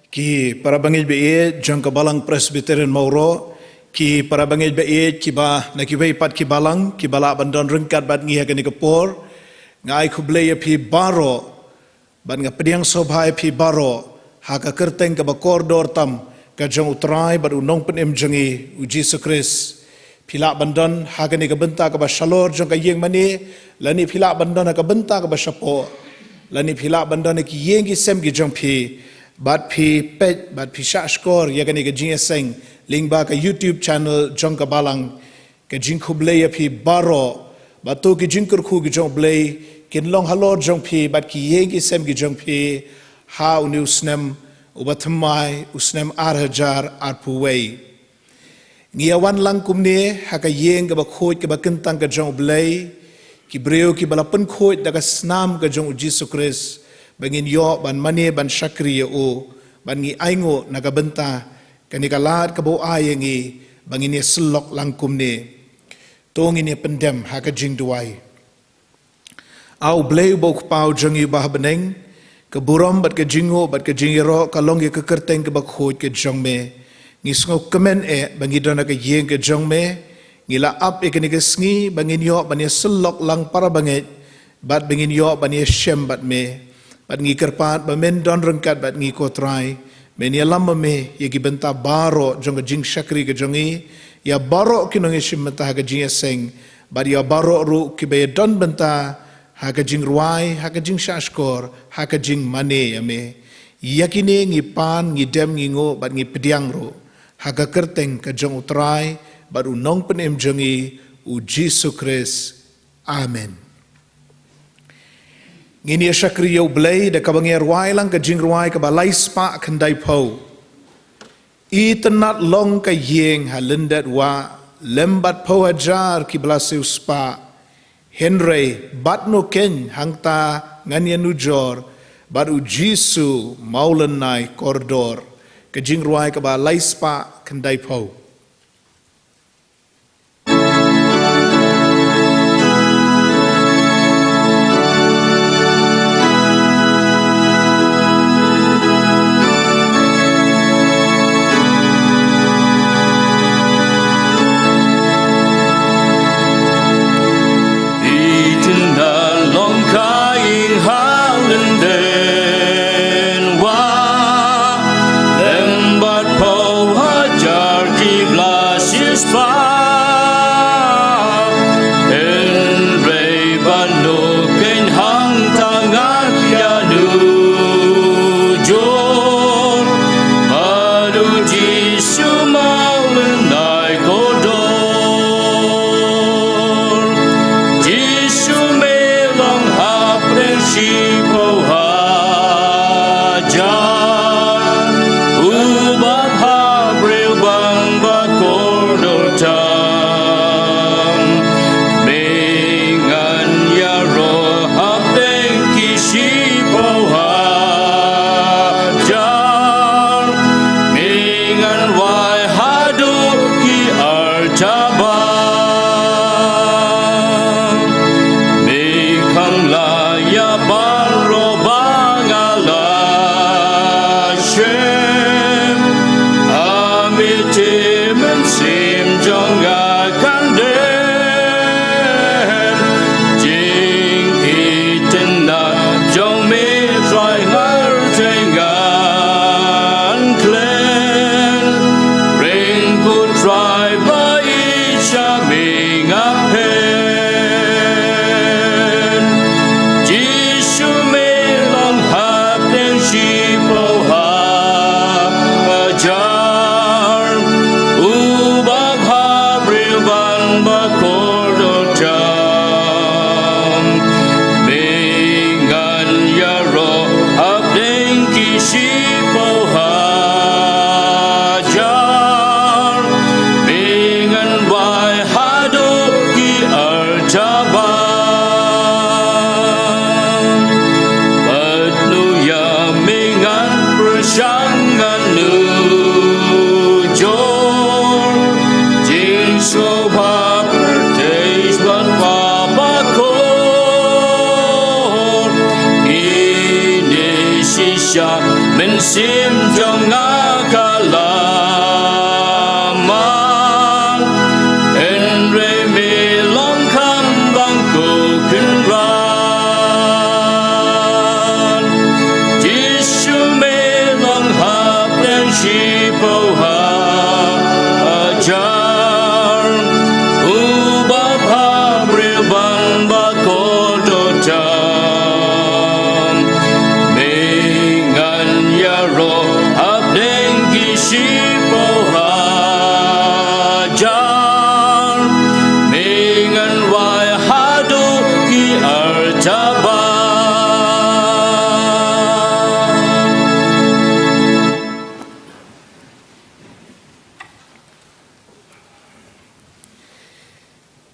ki para bangil be jang ka balang Presbyterian Mauro ki para bangil be ki ba na ki wei pat ki balang ki bala bandon rengkat bat ngi ha ni kapor ngai khublei phi baro ban nga pediang sobhai phi baro ha ka kerteng ka bakor dor tam ka jang utrai bat unong pen em jangi u Jesus Christ phila bandon ha ka ni ka benta ka ba shalor jang ka yeng mani lani phila bandon ka benta ka ba shapo lani phila bandon ki yeng ki sem ki jang phi bat phi pet bat phi sha skor ya ka ni ka jing seng ling ba ka YouTube channel jang ka balang ka jing khublei phi baro batu ki jing kur khu ki jong blei kin long halor jong phi bat ki yeng ki sem ki jong phi ha unu snem ubathamai usnem arhajar arpuwei ngiawan lang kumne ha ka yeng ka ba khoj ka ba kentang ka jong blei ki breu ki bala pen khoj da ka snam ka jong Jesus Christ bangin yo ban mane ban shakri o ban ngi aingo na ka benta ka ni ka lat ka bo ayengi bangin ni slok lang kumne tong ini pendem ha ka jing duai au bleu bok pau jangi bah beneng ke buram bat ke jingo bat ke jingiro ka long ke kerteng ke bak khoj ke jong me ngi sngo kemen bangi dona ke yeng ke jong me ngila ap e ke ni ke sngi bangin yo ban ye slok lang para banget bat bangin yo ban ye shem bat me bat ngi kerpat ba men don rengkat bat ngi kotrai men ye lam me ye ki benta baro jong ke jing shakri ke jongi ya baro kinong ishim menta ha jing seng bar ya baro ru ki be don benta ha jing ruai ha jing shashkor ha jing mane ya me yakine ngi pan ngi dem ngi ngo bat ngi pediang ru ha kerteng ka jong utrai bar unong penem jongi u Jesus Christ amen ngini shakri yo blei da ka bangi ruai lang ka jing ruai ka balai spa khandai pho I tenat long ka yeng halendat wa lembat pohajar ki blasiu spa Henry batno ken hangta nganyan ujor baru jisu maulenai koridor ke jingruai ka ba lai spa kendai po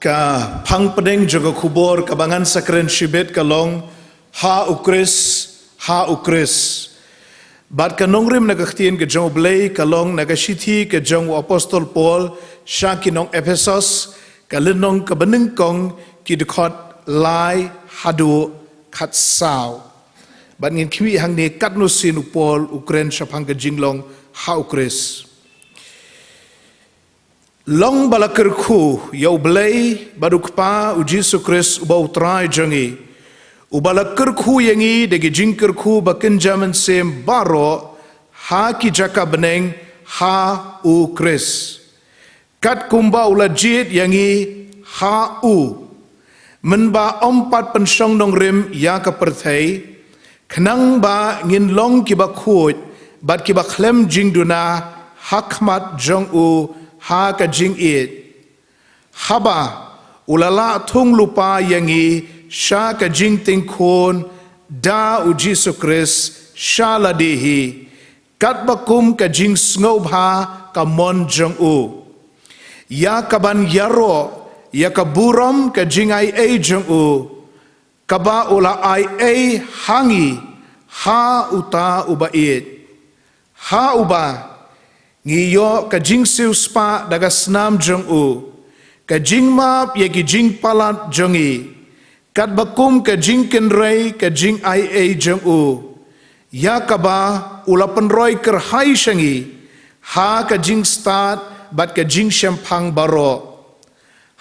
ka phang pedeng jogo kubor kabangan sakren shibet kalong ha ukris bat ka nongrim nagaktien ke jong blay kalong nagashiti ke jong apostol Paul shakinong Ephesus kalenong kabeneng kong kidukot lai hadu khat sao bat ngin kiwi hang ne katno sin Paul Ukraine shapang ke jinglong ha ukris long balakir khu yau blay badukpa ujisu Kris ubau trai jangi ubalakir khu yangi degi jingkir khu bakin jaman sem baro ha ki jaka beneng ha u Kris kat kumba ulajit yangi ha u menba ompat pensong dong rim ya ka perthai khnang ba ngin long ki ba khut bat ki ba khlem jingduna hakmat jong u ha ka jing it haba ulala thung lupa yangi sha ka jing ting khon da u Jesu Kris sha la dehi kat bakum ka jing sngob ha ka mon jong u ya ka ban yaro ya ka buram ka jing ai e jong u kaba ula ai e hangi ha uta uba it ha uba ngiyo ka jing siu spa daga snam jong u ka jing map ye ki jing palat jongi kat bakum ka jing ken rei ka jing ai e jong u ya kaba ula penroi ker hai shangi ha ka jing start bat ka jing shampang baro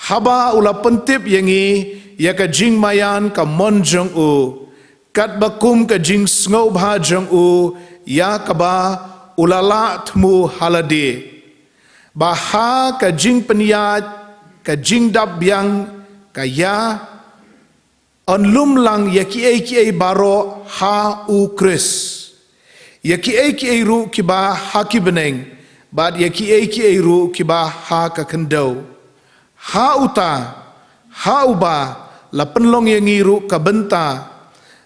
haba ula pentip yangi ya ka jing mayan ka mon jong u kat bakum ka jing sngob ha jong u ya kaba ulala tmu halade baha ka jing peniyat ka jing dab yang ka ya onlum lang yaki eki baro ha u Kris yaki eki ru kiba ha ki beneng bad yaki eki ru kiba ha ka kendau ha uta ha uba la penlong yangi ru ka benta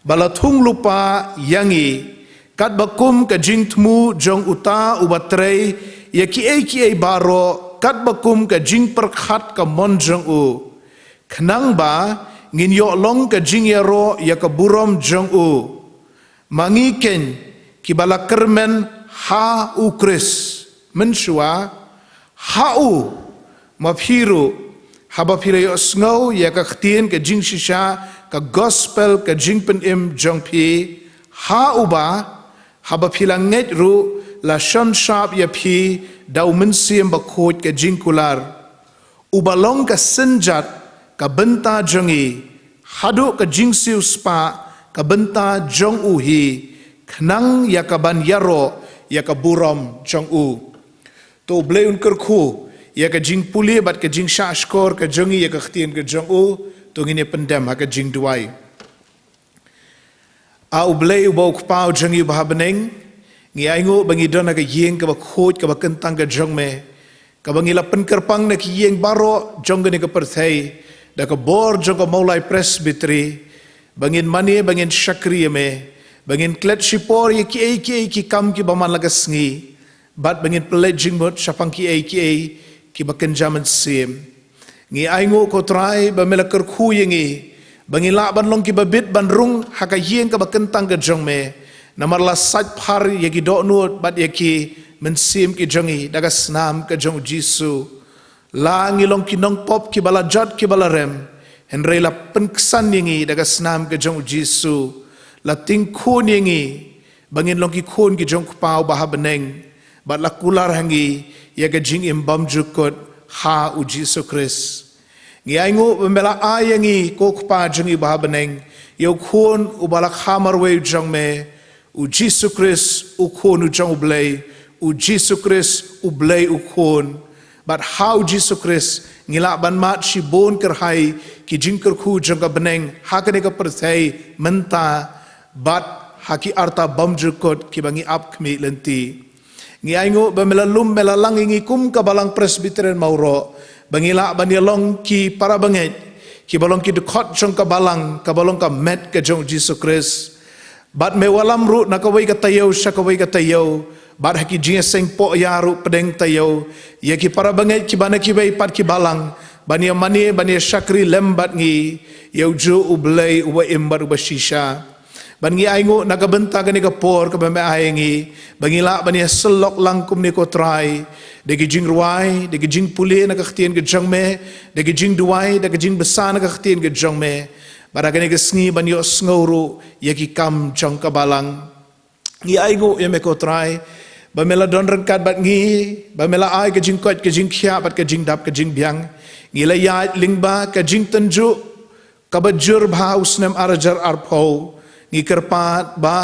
balathung lupa yangi kat bakum ka jing tmu jong uta ubatrei yaki eki baro kat bakum ka jing perkhat ka mon jong u khnang ba ngin yo long ka jing yaro ya ka burom jong u mangi ken ki bala kermen ha u Kris menshua ha u maphiru haba phire yo sngo ya ka ktien ka jing shisha ka gospel ka jing pen im jong phi ha u ba haba philang nget ru la shon sharp ya phi dau min sim ba khot ka jingkular ubalong ka senjat ka benta jongi hadu ka jingsiu spa ka benta jong u hi khnang ya ka ban yaro ya ka buram jong u to bleun ker khu ya ka jing puli bat ka jing sha skor ka jongi ya ka ktien ka jong u to ngine pendam ha ka jing duai au blei bau pau jangi ba beneng ngi aingo bangi dona ka yeng ka ba khoj ka ba kentang ka jong me ka bangi la pen kerpang na ki yeng baro jong ne ka perthai da ka bor jong ka maulai presbytery bangin mani bangin shakri me bangin klet shipor ye ki kam ki ba man laga sngi bat bangin pledging mot shapang ki ba kenjaman sim ngi aingo ko trai ba melakar khu yengi bangila ban long ki babit ban rung haka yeng ka bakentang ka jong me namar la sat phar ye ki do nuot bat ye ki men sim ki jongi daga snam ka jong Jesu la ngilong ki nong pop ki bala jot ki bala rem henre la penksan yengi daga snam ka jong Jesu la ting khon yengi bangin long ki khon ki jong pau ba beneng bat la kular hangi ye ka jing im bam jukot ha u Jesu Kris ngiaingo bembela ayangi ko khpa jangi ba beneng yo khon ubala khamar we jong me u Jesu Kris u khon u jong blay u Jesu Kris u blay u khon but how Jesu Kris ngila ban mat shi bon ker hai ki jing ker khu jong ka beneng ha ka ne ka perthai menta but haki arta bam jukot ki bangi ap khmi lenti ngiaingo bembela lum mela langingi kum ka balang presbyterian mauro bangila banyalong ki para banget ki balong ki dekot jong ka balong ka met ka jong Jesu Kris bat me walam ru nakawai ka tayo sakawai ka tayo bat haki jinga seng po ya ru pedeng tayo ya ki para banget ki bana ki bai pat ki balang bania mani bania syakri lembat ngi yauju ublay uba imbat uba shisha bangi aingo nagabenta gani kapor kabame aingi bangila bania selok langkum ni ko try degi jing ruai degi jing pule nagaktien ke jangme degi jing duai degi jing besa nagaktien ke jangme baragani ke sngi banyo sngoru yaki kam jang kabalang ngi aingo yame ko try bamela don rengkat bat ngi bamela ai ke jing kot ke jing khia bat ke jing dap ke jing biang ngi la ya lingba ke jing tenju kabajur bha usnem arajar arpo ngi kerpat ba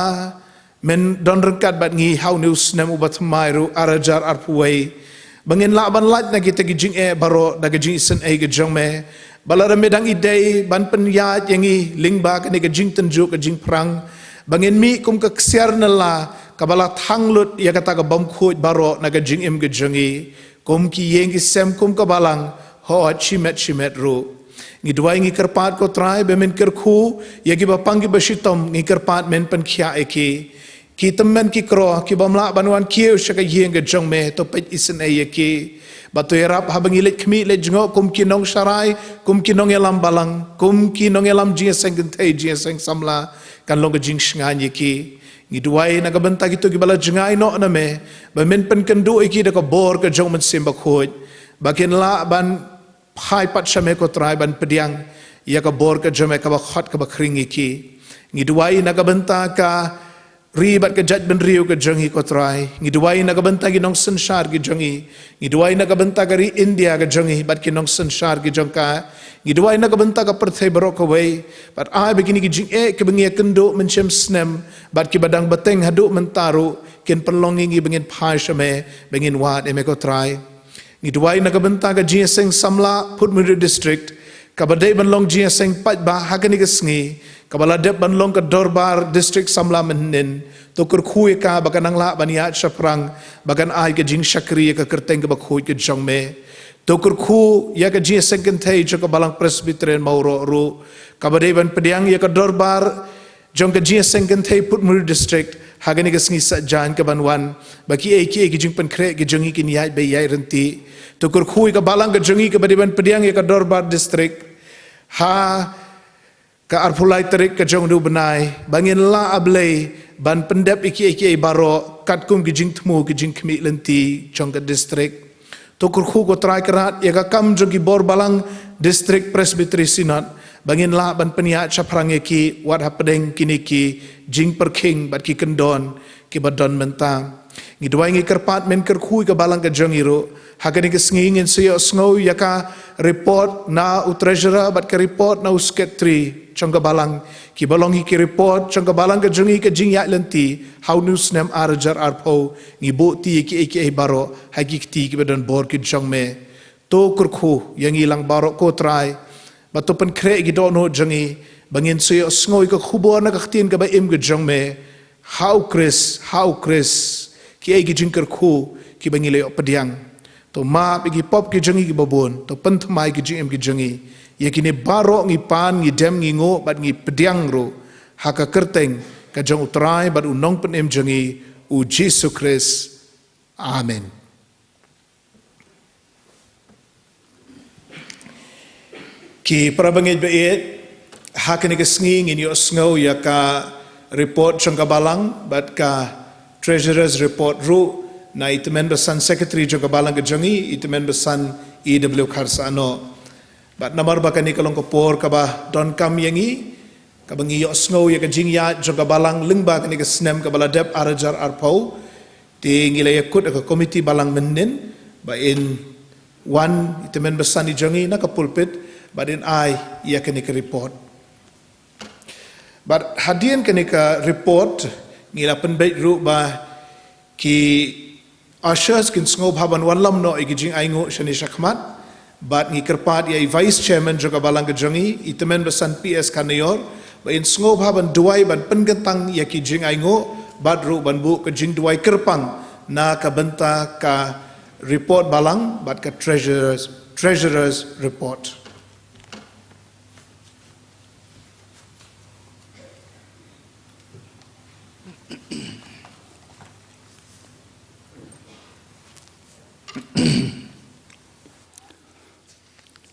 men don rengkat bat ngi how news nem ubat mairu arajar arpuai bangin la ban lat na kita gi jing baro da gi jing sen ge jongme balara medang idei ban pen ya yangi lingba ka ni ge jing tenju ka jing prang bangin mi kum ka ksiar na la kabala thanglut ya kata ka bam khoj baro na ge jing im ge jongi kum ki yengi sem kum ka balang ho chimet ru ngi duai ngi kerpat ko trai be men kerkhu yagi bapang gi basitom ngi kerpat men pen khia eki ki temen ki kro ki bamla banwan kieu shaka yeng ge jongme to pet isen ayeki batu erap habangi let khmi let jongo kum ki nong sharai kum ki nong elam balang kum ki nong elam ji seng te ji seng samla kan long jing shngan yeki ngi duai na gabenta gitu gi bala jengai no na me be men pen kendu eki de ko bor ke jong men simba khoj bakin la ban hai pat shame ko trai ban pediang ya ka bor ka jome ka ba khat ka ba khring iki ngi duai na ka benta ka ri bat ka jat ben riu ka jongi ko trai ngi duai na ka benta gi nong sanshar gi jongi ngi duai na ka benta ka ri india ka jongi bat ki nong sanshar gi jongka ngi duai na ka benta ka perthai barok away bat ai begini gi jing ke bengi kendo menchem snem bat ki badang bateng hadu mentaru ken perlongi gi bengin phai shame bengin wat eme ko trai Ngiduai nagabenta ka GSeng Samla Putmiri District kabadai banlong GSeng Patba hagani ka sngi kabaladep banlong ka Dorbar District Samla Mennin tokur khui ka bagan angla baniat shaprang bagan ai ka jing shakri ka kerteng ka bakhui ka jongme tokur khu ya ka GSeng kentai ka balang Presbyterian Mauro ru kabadai ban pediang ya ka Dorbar jong ka GSeng kentai Putmiri District hagani ka sngi sa jan ka banwan baki eki jing pen kre ka jongi kin yai be yai renti tukur khui ka balang ka jongi ka badiban pediang ka Dorbar district ha ka arpulai terik ka jong du benai bangin la ablay ban pendep iki baro katkum ki jing tmu ki jing kmi lenti jong ka district tukur khu ko trai kerat ya ka kam jong ki bor balang district presbytery synod bangin la ban penia chaprang ki wat hapedeng kini ki jing perking bat ki kendon ki badon mentang ngi duai ngi kerpat men kerkhui ka balang ka jong iro hagani ke ngingin suyo sngo yaka report na u treasurer bat ke report na u secretary chongga balang ki balongi ki report chongga balang ke jongi ke jing ya lenti how news nem arajar arpo ngi bo ti ki baro hagi ti ki bedan bor ki jongme to kurkhu yang ilang baro ko try bato pen kre gi do no jongi bangin suyo sngo ka khubor na ka tin ka ba im ge jongme how chris ki gi jing kurkhu ki bangile pediang to ma bigi pop ki jongi ki babon to penthmai ki jing ki jongi ye kini baro ngi pan ngi dem ngi ngo bat ngi pediang ro haka kerteng ka jong utrai bat unong pen em jongi u Jesus Christ amen ki parabangit beet hakani ka sngi ngi yo sngo ya ka report changka balang bat ka treasurer's report ru na itemen besan secretary juga balang kejongi itemen besan EW Karsano bat namar bakani kalong kopor kaba don kam yangi kabangi yo snow ya kajing ya juga balang lingba kani ke snem kabala dep arajar arpau ti ngila yakut ka komiti balang menin ba in one itemen besan ijongi na ka pulpit but in I ya kani ke report but hadian kani ka report ngila penbait ru ba ki Ashas kin sngo bhaban wanlam no igijing aingo shani shakmat bat ngi kerpat ya vice chairman juga balang kejongi itemen besan PS kanayor ba in sngo bhaban duai ban pengetang ya ki jing aingo bat ru ban bu kejing duai kerpang na ka benta ka report balang bat ka treasurer's report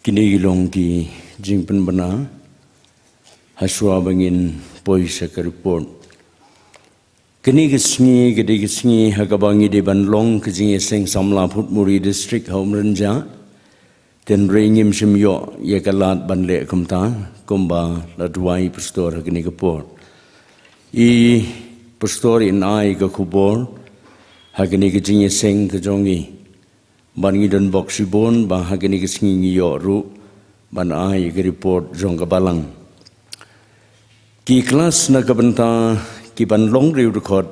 kini long ki jingpen bana haswa bangin poisa ka report kini kesngi hagabangi de banlong kejing seng samla Phutmuri district Homranja ten ringim simyo yekalat banle kumta kumba ladwai pastor kini kapor I pastor in ai ka kubor hagini kejing seng kejongi bangi don boxibon ba hagini kesngi yo ru ban ai ke report jong ka balang ki kelas na kabenta ki ban long riu record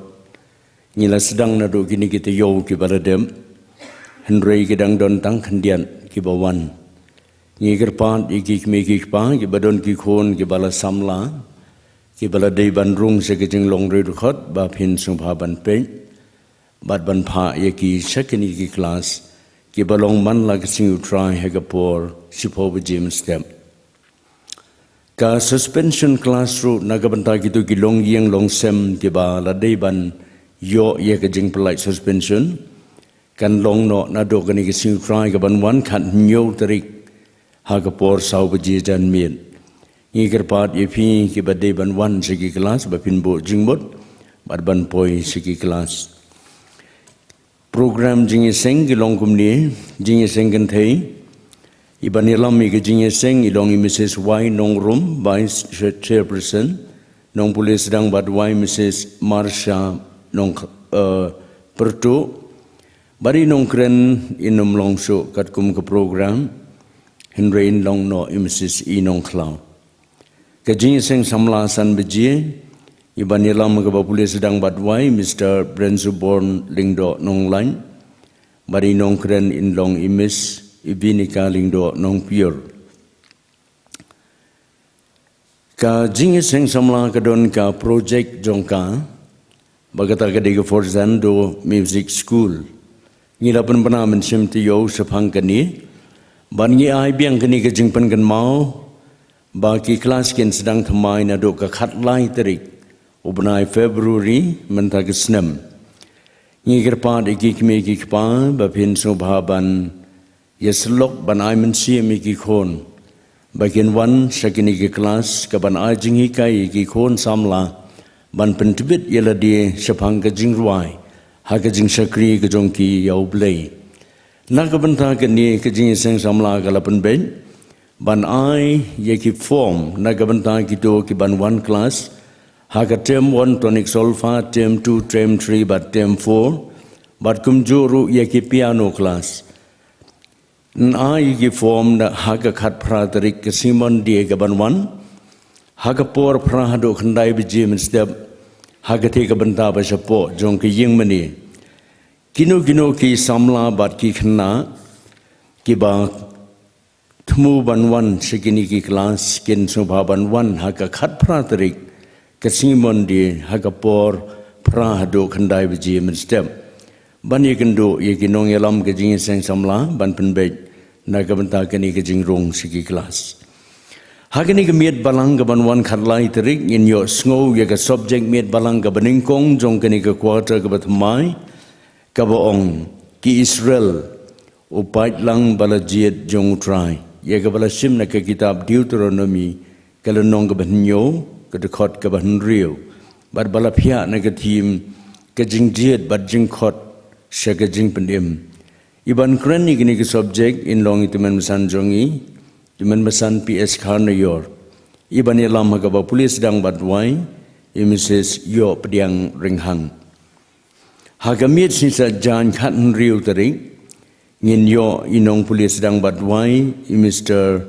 ngila sedang na do kini kita yo ki baladem henrei kedang don tang khandian ki bawan ngi gerpat iki me ki pa ki badon ki khon ki bala samla ki bala dei ban rung se ke jing long riu record ba phin sung pha ban pe bat ban pha ye ki second ki class ki balong man la sing try hagapor sipo jim step ka suspension class ru nagabanta gitu ki long yang long sem ki ba la dei ban yo ye ka jing polite suspension kan long no na do ka ni ki sing try ka ban wan khat nyo tarik hagapor sau ji jan mien ni gerpat ye phi ki ba dei ban wan se ki class ba pin bo jingbot bat ban poi se ki class program jingi seng gilong kumni jingi seng kan thei ibani lami ke jingi seng ilong Mrs. Y nong room vice chairperson nong police dang bad Y Mrs. Marsha nong pertu bari nong kren inom long so kat kum ke program henrain long no Mrs. E nong klau ke jingi seng samla san beji Ibani lam ke bapule sedang badwai Mr. Brenzu Born Lingdo nong lain bari nong kren in long imis ibinika Lingdo nong pure ka jingi seng samla ka don ka project jongka bagata ka dega Forzando Music School ngila pen bana men simti yo sapang kani ban ngi ai biang kani ka jingpan kan mau ba ki kelas ken sedang thamai na do ka khat lai tarik Ubnai Februari mentag senam. Ngigirpat ikik me ikik pa bapin subhaban yeslok ban ai mensi me ikik khon. Bagian wan sakini ke kelas ka ban ai jingi kai ikik khon samla ban pentibit yela di sapang ka jingruai ha ka jing sakri ka jongki yau blei. Na ka banta ka ni ka jing seng samla ka lapan ben ban ai yeki form na ka banta ki do ki ban one class Haga term 1 tonic solfa, term 2, term 3, but term 4, but kumjuru yaki piano class. Na yaki form na haga khat pratarik Simon Diegaban 1, haga por prahado khandai bijim step, haga teka banta ba sapo jong ki ying mani. Kino ki samla bat ki khna ki ba thmu ban 1 sikini ki class kin subha ban 1 haga khat pratarik Kasimon di hagapor prahado khandai biji step bani kendo ye kinong yalam ke jing seng samla ban penbej nagabanta kani ke jing rong siki class hagani ke miet balang ke ban wan khatlai terik in yo sngo ye ke subject miet balang ke beningkong jong kani ke quarter ke bathmai ka boong ki Israel upait lang balajiet jong try ye ke bala sim na ke kitab Deuteronomy kalenong ke banyo kedekot ke bahan riu bad bala pihak negatif ke jing jiet bad jing khot sya ke jing pendim iban kren ni gini ke subjek in long itu men mesan jongi men mesan PS Karna yor iban yalam ha ba polis sedang badwai Mrs. yo pediang ringhang hagamit sisa jan khat riu tering ngin yo inong polis sedang badwai Mr.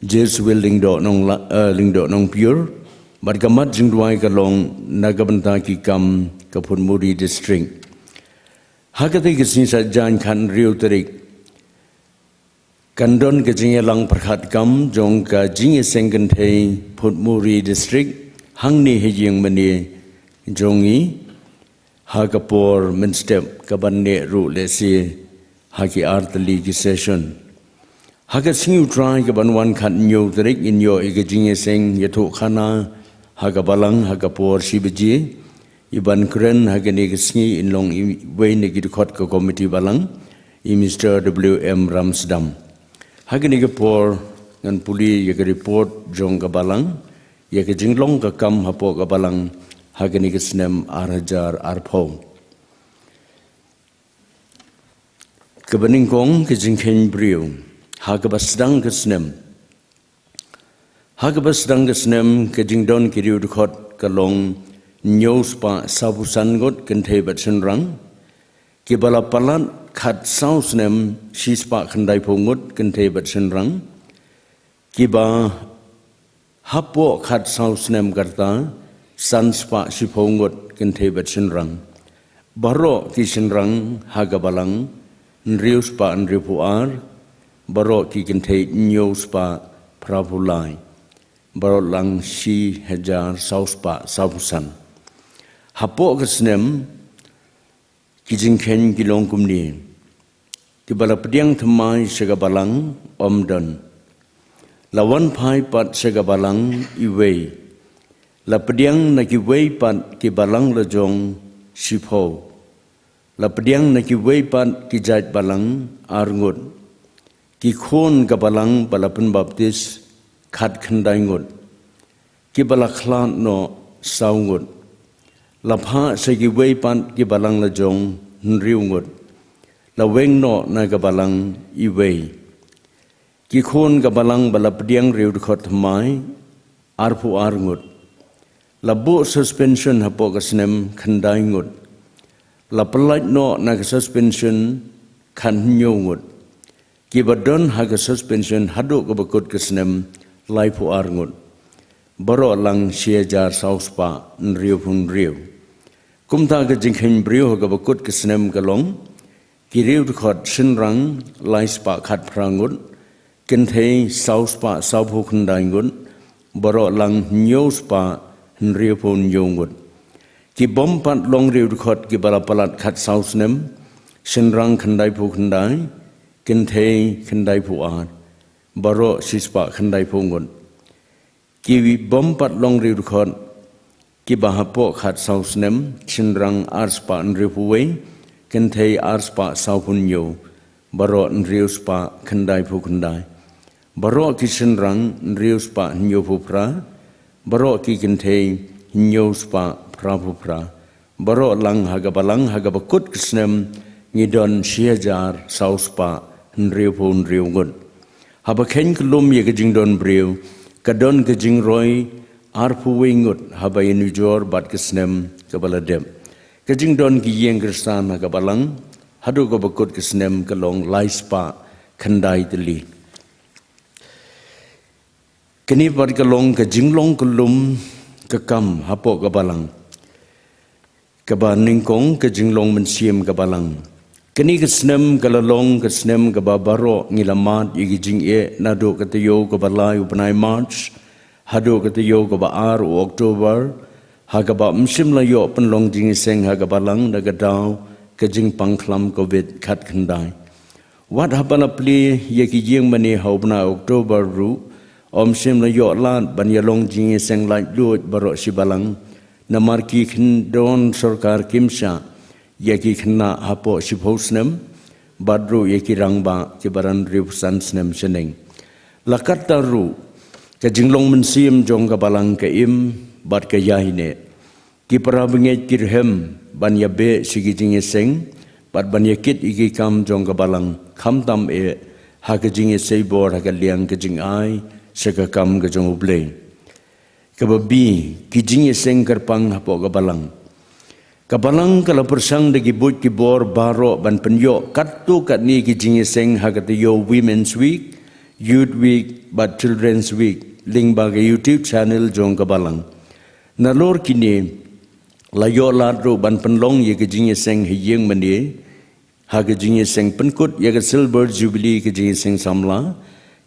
James Wilding do nong pure But gamat jingduai kalong nagabanta ki kam ka Phutmuri district. Hakati kisni sa jan khan riu tarik. Kandon ka jingya lang prakhat kam jong ka jingya senggan thei Phutmuri district hangni hejing mani jongi hakapor minstep kabanne ru lesi haki artali ki session. Hakat singu try kaban wan khat nyo tarik in yo ika jingya seng yato khana haga balang haga por sibiji iban kren haga negisni in long way negit khot ka committee balang I Mr. WM Ramsdam Hagani ke por ngan puli ya ke report jong ke balang ya ke jinglong ke kam hapo ke balang hagani ke snem arhajar arpong. Kebeningkong ke jingken brio hagabasdang ke snem. Hagabasdang ke snem ke jingdon ke riu dukot ke long news pa sabusan got kenthe bat senrang ke balapalan khat sau snem shispa khandai pongot kenthe bat senrang kiba hapo khat sau snem karta sanspa sipongot kenthe bat senrang baro ki senrang hagabalang nrius pa nripuar baro ki kenthe news pa pravulai baro lang si hajar sauspa sabusan hapo ke snem kijingken gilong kumni kibala pediang thamai segabalang omdan lawan pai pat segabalang iwei la pediang na kiwei pat kibalang lejong sipo la pediang na kiwei pat kijait balang arngut ki khon gabalang balapan baptis khat khandai ngut kibala khlan no saungut lapha segi wei pan ki balang la jong nriungut la weng no na ga balang i wei ki khon ga balang balapdiang riu khot mai arpu arngut la bo suspension hapo ga snem khandai ngut la palait no na ga suspension khan nyongut ki badon ha ga suspension hadu ga bakut ga snem laipu arngut baro lang siajar sauspa nriu pun riu kumta ga jingkhen brio ga bakut ga snem ga long ki riu khot sinrang laispa khat prangut kenthe sauspa saupu khandai ngut baro lang nyospa nriu pun yongut ki bompat long riu khot ki balapalat khat sausnem sinrang khandai pu khandai kenthe khandai pu ar baro sispa khandai pu ngut ki bompat long riu khot ki bahapo khat sausnem sinrang arspa nripuwe kenthe arspa saupunyo baro nriuspa khandai pu khandai baro ki sinrang nriuspa nyopupra baro ki kenthe nyospa prapupra baro lang hagabalang hagabakut kisnem ngidon siajar sauspa nriupun nriungut habakhen klum ye gajingdon briu kadon gajing roy arpu wingut habai nujor bat kisnem kabaladem kajing don ki yeng kristan kabalang hadu ko bakut kisnem kalong laispa khandai teli kini bat kalong kajing long kulum kakam hapo kabalang kabaning kong kajing long mensiem kabalang kini kisnem kalalong kisnem kababaro ngilamat igijing e nado katayo kabalay upanay march hado katayo kaba ar o Oktober hagaba msim layo penlong jing seng hagabalang nagadaw kajing pangklam covid khat khandai wat habala pli yeki jing mani haubna Oktober ru omsim layo lan banyalong jing seng lai lut baro sibalang namarki khindon sarkar kimsa yeki khna hapo siphausnem badru yeki rangba kibaran ripsan snem seneng lakat taru kajinglong mensim jong kabalang ke im bat ke yahine ki parabnge kirhem ban yabe sigijing seng bat ban yakit igi kam jong kabalang khamtam e ha kajing seibor ha kaliang kajing ai seka kam kajong uble kababi kijing seng kerpang hapo kabalang kabalang kala persang dagi but ki bor baro ban penyo kattu katni kijing seng ha katayo women's week youth week but children's week ling bagai YouTube channel jong kabalang nalor kini layo ladro ban penlong ye kejing seng hiyeng mani ha kejing seng penkut ye ke silver jubilee kejing seng samla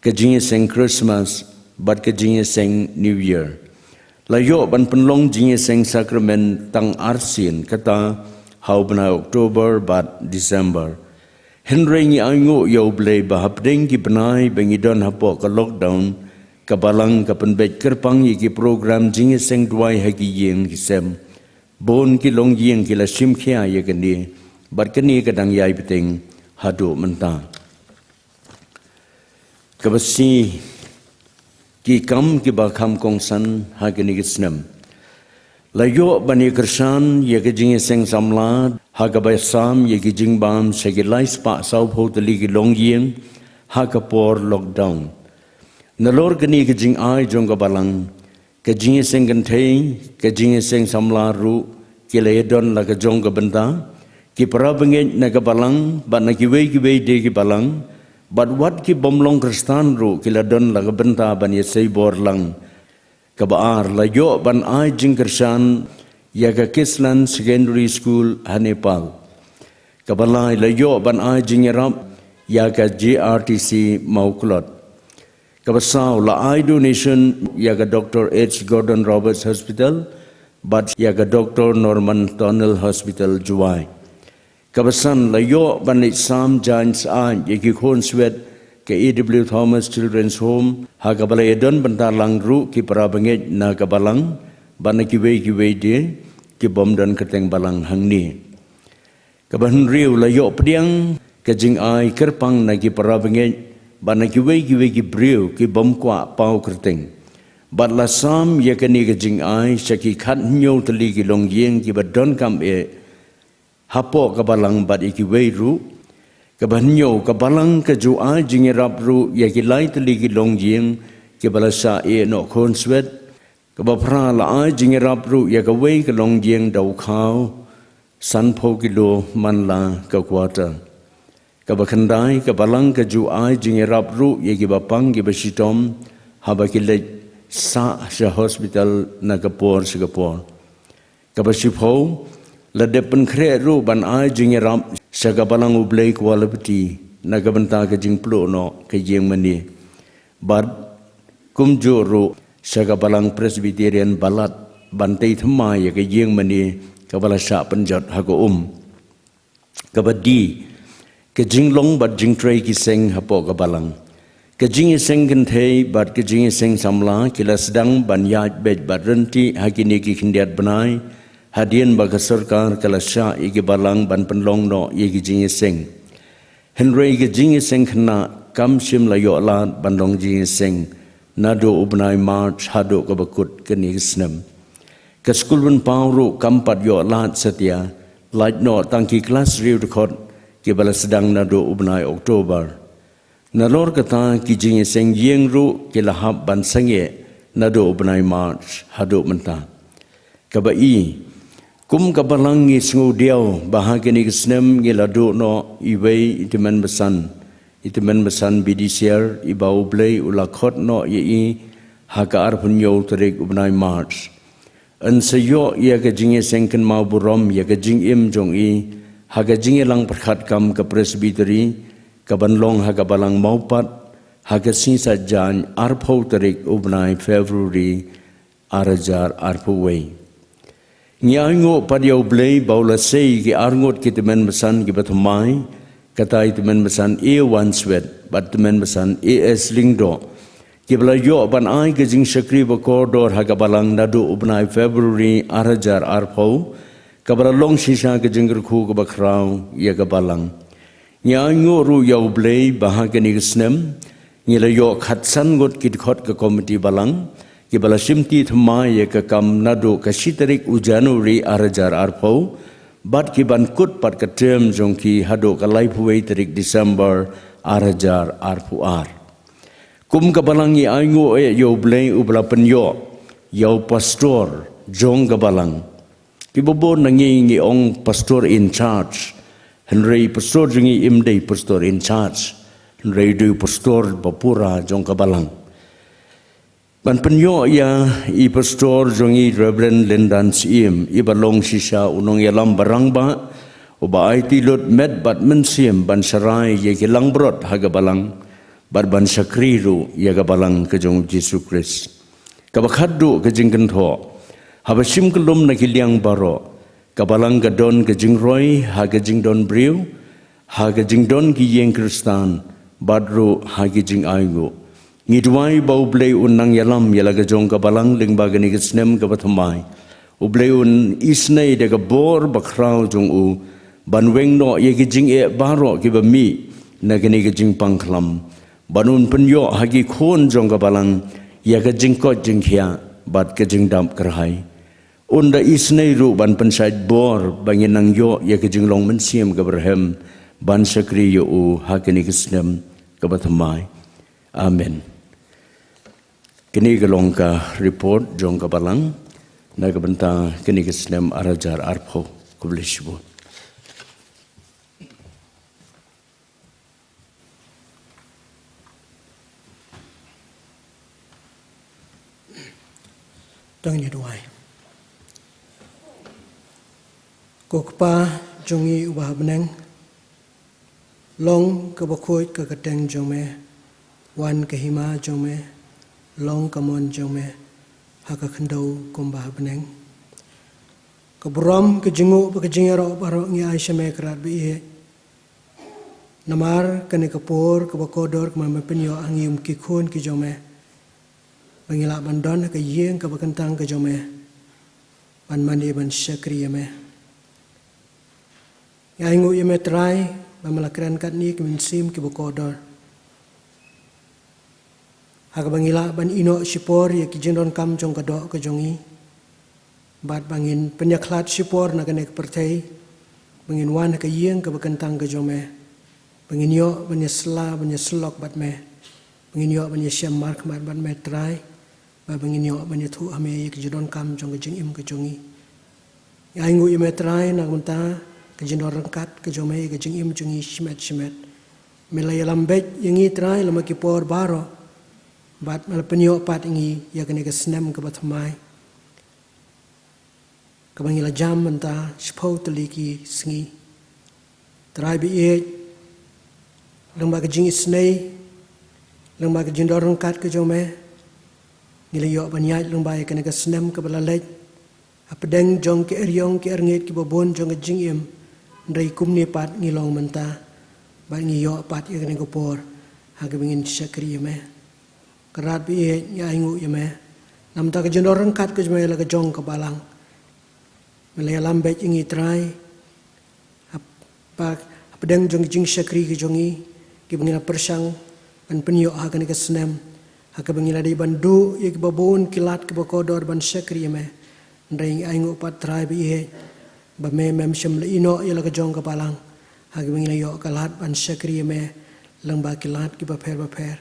kejing seng Christmas bat kejing seng New Year layo ban penlong jing seng sacrament tang arsin kata haubna October bat December henry ango yo ble bahapdeng ki benai bengidon hapo ka lockdown kabalang kapenbet kerpang iki program jing seng duai hagi yeng kisem bon ki long yeng ki la sim khia ye kani bat kani kadang yai peteng hadu menta kabasi ki kam ki bakam kongsan hagani gisnam layo bani kersan ye gijing seng samla hagabay sam ye gijing bam segilai spa sau photali ki longyeng hagapor lockdown nalor gani gijing ai jonga balang gijing seng gantei gijing seng samla ru kilayadon laga jonga benda ki parabengej naga balang ba nakiwei de ki balang but what ki bomlong kristan ru kiladon laga benta ban yesai borlang kabaar layo ban ai jingkersan yaga Kislan Secondary School Hanepal kabalai layo ban ai jingerap yaga JRTC Mauklot kabasau la ai donation yaga Dr. H. Gordon Roberts Hospital but yaga Dr. Norman Tonnell Hospital Juwai kabasan layo banit Sam Giants an yaki khon swet ke E.W. Thomas Children's Home ha kabalay don bentar langru ki parabengej na kabalang banaki wei de ki bomdan keteng balang hangni kaban riu layo pediang ke jing ai kerpang na ki parabengej banaki wei ki briu ki bom kwa pau keteng bat la sam yakani ke jing ai saki khat nyo tali ki longyeng ki badon kam hapo kabalang bat iki weiru kabanyo kabalang ka ju ai jingerap ru yaki lai tali ki longyeng ke balasa no khonswet kabapra la ai jingerap ru yaka wei ka longyeng dau khau san pho kilo manla ka kwata kabakhandai kabalang ka ju ai jingerap ru yaki bapang ki basitom habakile sa hospital nagapor Singapore kabasipho ladepun kre ru ban ai jingerap sagabalang ublei quality nagabanta ka jingplo no ka jengmani bad kumjoro sagabalang Presbyterian balat bantai thamai ka jengmani kabala sha panjat hago kabadi ka jinglong bad jingtrai ki seng hapo kabalang ka jing seng gantei bad ka jing seng samla kila sedang ban yaj bej bad renti hakini ki khindiat banai hadian baga sarkar kalasya igi balang ban penlong no igi jingi seng henry igi jingi seng khna kam sim layo la bandong jingi seng nado ubnai march hado kabakut kani snam ka school ban pawru kampat yo la satya light no tangki class record ki bala sedang nado ubnai Oktober nalor kata ki jingi seng yengru ki lahab ban sange nado ubnai march hado menta kabai kum kabalang ngi sngu diaw bahagi ni kesnem ngi ladu no iwei itiman besan BDCR ibau blay ulakot no yei haka arpunyo terik ubnai march an sayo ya ka jinge sengken mau burom ya ka jing im jong i haka jinge lang perkhat kam ka presbytery ka banlong haka balang maupat haka sisa jan arpau terik ubnai February arajar arpuwei Nyango padiau blay baula sei ki arngot ki temen besan ki batumai kata temen besan A1 swet bat temen besan AS lingdo ki belayo ban ai ke jing sakri ba koridor haga balang nadu ubnai February arajar arpau kabara long sisa ke jingger khu ke bakrau ya ga balang nyango ru yau blay bahagi ni snem ngilayo khatsan got ki khot ke komiti balang ki bala simti thma ye ka kam nado ka sitarik u January arajar arpau bat ki ban kut pat ka term jongki hado ka lai phuwei tarik December arajar arpu ar kum ka balangi aingo yo blei u bala penyo yo pastor jong ka balang ki bobo nangi ngi ong pastor in charge henry pastor jingi imdei pastor in charge henry du pastor bapura jong ka balang ban penyo ya i pastor jongi Reverend Lindan Siem i balong sisa unong yalam barang ba uba IT lot med bat mensiem ban sarai ye kilang brot haga balang bat ban sakriru ya ga balang ke jong Jesus Christ kabakadu ke jingken tho habasim kelum na kiliang baro kabalang gadon ke jingroi haga jingdon briu haga jingdon ki yeng Kristan badru haga jing aigo ngidwai bau blei unang yalam yalaga jong kabalang lingba gani gesnem kabathamai ublei un isnei de bor bakrau jong u banweng no ye ki jing e baro ki ba mi na gani ki jing pangklam banun penyo hagi khon jong ka balang ya ka jingko jingkhia bat ka jingdam kerhai unda isnei ru ban pensait bor bangin nang yo ya ka jinglong mensiam ka berhem ban sakri yo u hakini kisnem ka bathamai amen kini galong ka report jong ka balang na ka banta kini kisnem arajar arpho kublishbo Dang ni duai. Kokpa jongi ubah beneng. Long ke bakoi ke keteng jome. Wan ke hima jome. Long kamon jome. Haka kendau kumbah beneng. Ke buram ke jengu ke jengero baro ngi aisyame kerat biye. Namar kene kapur ke bakodor ke mampenyo angium kikun ki jome. Pangilak bandon ke yeng ke bakentang ke jome. Ban mandi ban syakri yame. Ngaingu yame terai bamalakran kat ni ke mensim ke bakodor. Haka bangilak ban ino sipor ya ki jendon kam jong kadok ke jongi. Bat bangin penyaklat sipor na kene ke pertai. Bangin wan ke yeng ke bakentang ke jome. Bangin yo banyesla banyeslok bat me. Bangin yo banyesyam mark bat me terai. Bangin yo banyethu ame ke jendon kam jong ke jengim ke jongi. Ngaingu yame terai na kunta ke jendon rengkat ke jome ke jengim jongi shimet. Melaya lambet yengi terai lama ki por baro. Bat malapenyo pat ingi ya kene ke senem ke bathamai. Kabangila jam menta spau teliki sengi. Terai bi e lengba ke jingi snei lengba ke jendor rengkat ke jome. Ngila yo banyai lengba ya kene ke senem ke balalej. Apedeng jong ke eryong ke erngit ke babon jong ke jingim. Ndai kumni pat ngilong menta. Bat ngi yo pat ya kene ke por. Haga bingin syakri yame. Kerat bi e ngaingu yame. Namta ke jendor rengkat ke jome la ke jong ke balang. Melaya lambet ingi terai. Apedeng jong jing syakri ke jongi. Ki bangina persang. Ban penyo haga ni ke senem. Haka bangila di bandu ya ke babon kilat ke bakodor ban syakri yame. Ndai ngaingu pat terai bi e. Ba me mem syam le ino ya la ke jong ke balang. Haka bangila yo kalat ban syakri yame. Lengba kilat ke baper.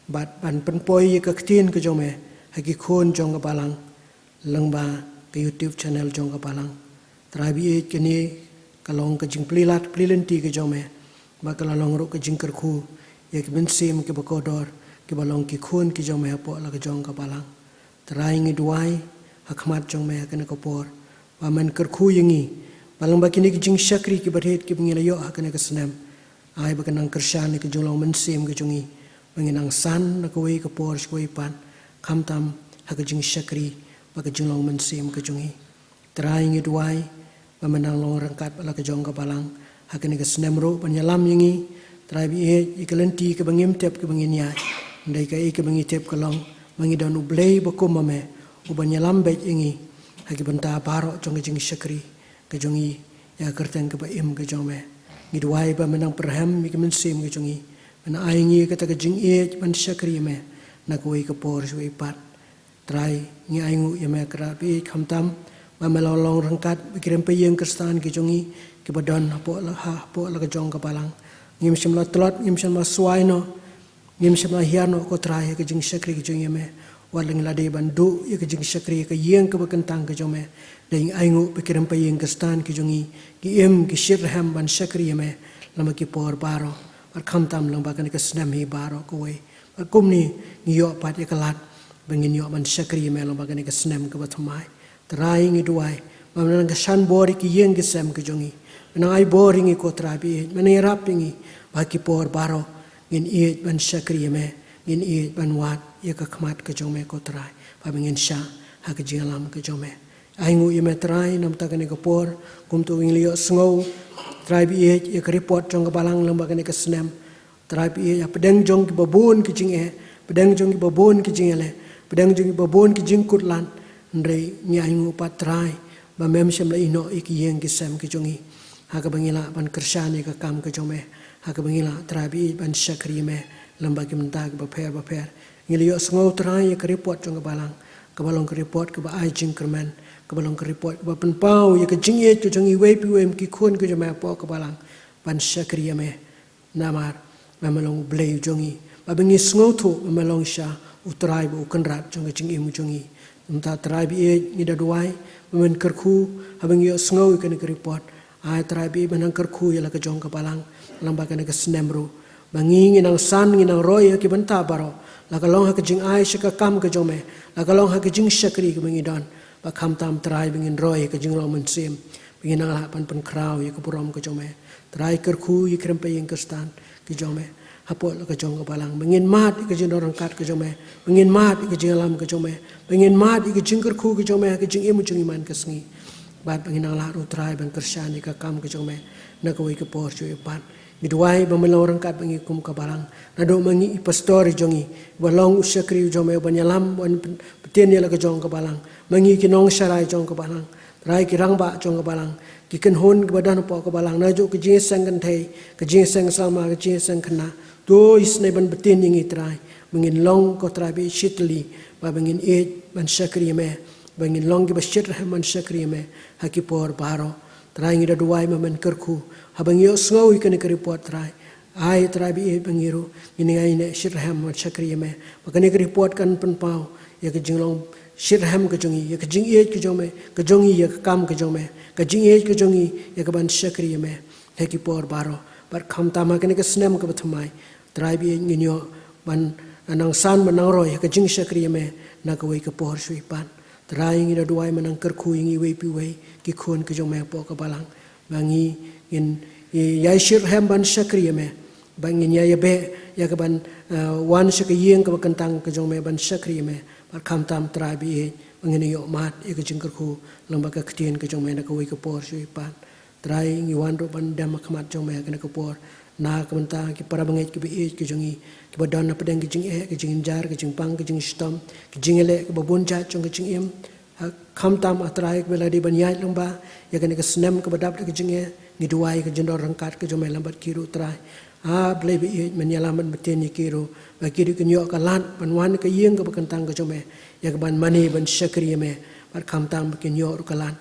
Bat ban penpoi ya ke ketin ke jome. Haki khon jong ke balang. Lengba ke YouTube channel jong ke balang. Terai bi e kini kalong ke jing pelilenti ke jome. Ba kalalong ro ke jing kerku. Ya ke bensim ke bakodor. Ke balong ki khun ki jong me hapo la ke jong ka balang. Terai ngi duai hakmat jong me hakane kopor. Ba man kerku yengi. Balang ba kini ki jing syakri ki berhet ki bangila yo hakane ke senem. Ai ba kanang kershan ke jolong mensim ke jongi. Banginang san na ke wei ke por shkoi pan. Kamtam haka jing syakri ba ke jolong mensim ke jongi. Terai ngi duai ba menang long rengkat ba la ke jong ka balang. Hakane ke senem ro banyalam yengi. Terai bi e ikalenti ke bangim tep ke bangin yai. Ndai ka ke bangi tep kalong bangi dan ublei bakumame ubanya lambet ingi hagi benta baro jong jing syakri ke jongi ya kerteng ke baim ke jome ngidwai ba menang perhem mi ke mensim ke jongi mena aingi kata ke jing e ban syakri me na koi ke por sui pat trai ngi aingu ya me kra bi khamtam ba melolong rengkat bikirim peyeng kerstan ke jongi ke badan po la ke jong ke balang ngim sim la tlot ngim sim la swaino Ngim sama hiano ko trai ke jing syakri ke jong yame waling lade bandu ya ke jing syakri ke yeng ke bakentang ke jome ding aingu pikiran payeng ke stan ke jongi ki em ki shirham ban syakri yame lama ki por baro par khamtam lang bakan ke snam hi baro ko we par kumni ngiyo pat ya kalat bangin yo ban syakri yame lang bakan ke snam ke bathamai trai ngi duai mamna ke shan bori ki yeng ke sam ke jongi menang ai boring ko trabi menang rapingi ba ki por baro ngin iet ban syakri yame ngin iet ban wat ya ka khmat ke jome ko trai pa ngin sha ha ke jingalam ke jome aingu yame trai nam ta ke ko por kum tu wing liyo sngo trai bi iet ya ka report jong ka balang lam ba ke snem trai bi ya pedeng jong ki babon ki jing e pedeng jong ki babon ki jing ele pedeng jong ki babon ki jing kutlan ndrei nya aingu pa trai ba mem shem la ino ik yeng ki sem ki jongi ha ka bangila ban kershani ka kam ke jome haka bangila trabi ban syakri me lembagi mentah ke baper ngili yo sengau terai ke report jong ke balang ke balong ke report ke ba ai jing kerman ke balong ke report ke ba penpau ye ke jing ye tu jong i wei pi wem ki khun ke jome po ke balang ban syakri me namar mamelong blei jong i ba bengi sengau tu mamelong sha utrai bu kenrat jong ke jing i mu jong i entah terai bi e ngida duai men kerku habengi yo sengau ke ne ke report ai terai bi benang kerku ye la ke jong ke balang lambaga ne ke snemru bangi nginang san nginang roy ki benta baro la kalong ha ke jing ai shaka kam ke jome la kalong ha ke jing shakri ke bangi don ba kham tam trai bingin roy ke jing ro mun sim bingin la pan kraw ye ke purom ke jome trai kerku ye krempe yang ke stan ke jome hapo la ke jong ke balang bingin mat ke jing dorang kat ke jome bingin mat ke jing lam ke jome bingin mat ke jing kerku ke jome ke jing imu jing iman ke sngi bat bingin la ru trai ban kershan ke kam ke jome na ko ke por chu pan Miduai bamelang orang kat bangi kum kabalang. Nado mangi pastor jongi. Balong usyakri jome banyalam ban petien ya laka jong kabalang. Mangi kinong syarai jong kabalang. Rai kirang ba jong kabalang. Kiken hon kebadan po kabalang. Najo ke jing sang kan thai. Ke jing sang sama ke jing sang kena. Do isne ban petien yang itrai. Mangin long ko trai bi shitli. Ba bangin ban syakri me. Bangin long ki ba syit man syakri me. Hakipor baro. Trai ngida duai mamen kerku. Habang yo sengau ikan ke report trai. Ai trai bi bangiru ini ai ne shirham mat syakri me. Maka ne ke report kan penpau ya ke jinglong shirham ke jongi ya ke jing e ke jome ke jongi ya ke kam ke jome ke jing e ke jongi ya ke ban syakri me. Heki por baro bar kham tama ke ne ke snem ke bathmai. Trai bi nginyo ban anang san manang roy ke jing syakri me na ke wei ke por sui pan. Trai ngida duai manang kerku ingi wei pi wei ki khon ke jome po ke balang. Bangi in yai shirham ban syakri me bangin ya be ya ke ban wan syakiyeng ke kentang ke jong me ban syakri me par kham tam trabi bangin yo mat e ke jingkerku lembaga ketien ke jong me na ke wi ke por sui pan trai ngi wan ro ban dam khmat jong me ke por na ke mentang ki para bangai ke bi ke jongi ke badan na pedang ke jing e ke jing jar ke jing pang ke jing stom ke jing ele ke babon ja jong ke jing em kham tam atrai ke beladi ban yai lomba ya ke snem ke badap ke jing e ngiduai ke jendor rangkat ke jomai lambat kiru trai blai bi menyalaman beten ni kiru ba kiru ke nyok kalan ban wan ke yeng ke bekentang ke jomai ya ke ban mani ban syakri me bar kham tam ke nyok kalan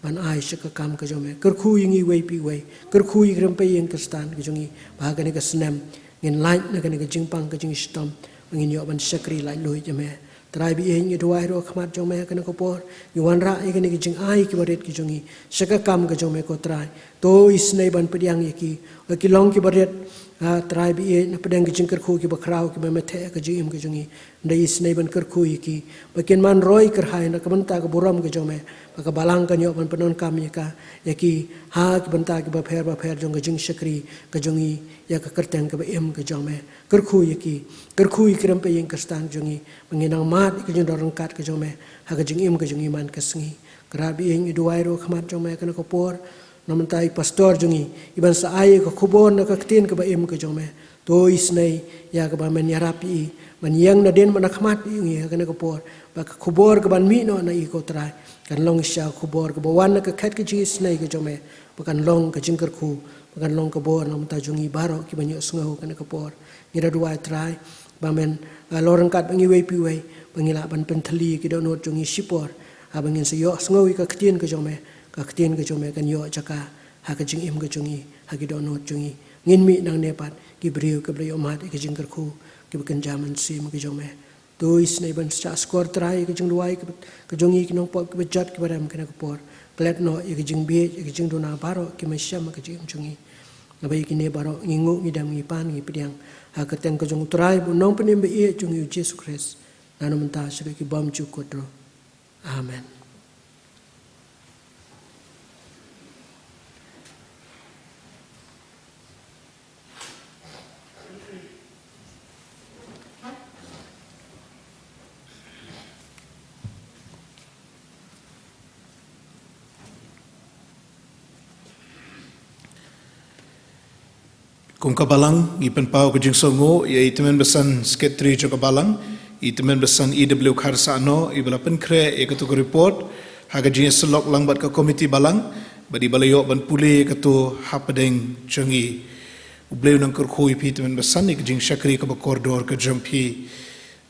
ban ai syaka kam ke jomai kerku yingi wei pi wei kerku yi grem pe yeng ke stan ke jongi ba ke ne ke snem ngin lain ne ke jingpang ke jing stom ngin nyok ban syakri lai lui jomai trai bi eng duai ro khmat jomai ke ne ko por yuan ra ke ne ke jing ai ki baret ki jongi syaka kam ke jomai ko trai to isnei ban pediang ki long ki baret trai bi na pedang ki jingker khu ki bakrau ki methe ka jim ki jungi ndai isnei ban ker khu ki bakin man roi ker hai na kabanta ka buram ki jome ka balang ka nyok ban penon kam ka ki ha ki banta ki ba pher jong ka jing syakri ka jungi ya ka kerteng ka em ka jome ker khu ki krem pe yeng kastan jungi menginang mat ki jing dorang kat ka jome ha ka jing em ka jungi man ka sngi krabi eng duai ro khmat jome ka ko por namantai pastor jungi iban sa ai ko khubon na kaktin ka ba em ka jome to isnei ya ka ba men yarapi man yang na den man khmat ingi ka ne ko por ba ka khubor ka ban mi no na i ko trai kan long sha khubor ka ba wan ka khat ka ji isnei ka jome ba kan long ka jingker khu ba kan long ka bor namantai jungi baro ki banyo sngo ka ne ko por ngira duai trai ba men lorang kat bangi wei pi wei bangila ban penthali ki do no jungi sipor abangin se yo sngo ka ktin ka jome ka ketien ke jome kan yo chaka ha ka jing im ke jungi ha ki do no jungi ngin mi nang nepat ki briu ke briu mat ke jing kerku ki bekan jaman sim ke jome to isnei ban cha skor trai ke jing duai ke jungi ki nong pop ke bejat ke baram ke na por klet no ke jing bi ke jing do na baro ki ma syam ke jing jungi nabai ki ne baro ngingu mi dam ngi pan ngi pidiang ha ka teng ke jung trai bu nong penim be e jungi Jesus Christ nanu menta sebe ki bam chu kodro amen. Kung kabalang ipan pau ke jing songo ya itemen besan sekretari jo kabalang itemen besan EW Kharsano ibala penkre e ketu report haga jing selok langbat ke komiti balang badi balayo ban puli ketu hapadeng jongi Ubleu nang kerkhui pi teman besan ni kejing syakri ke koridor ke jengpi.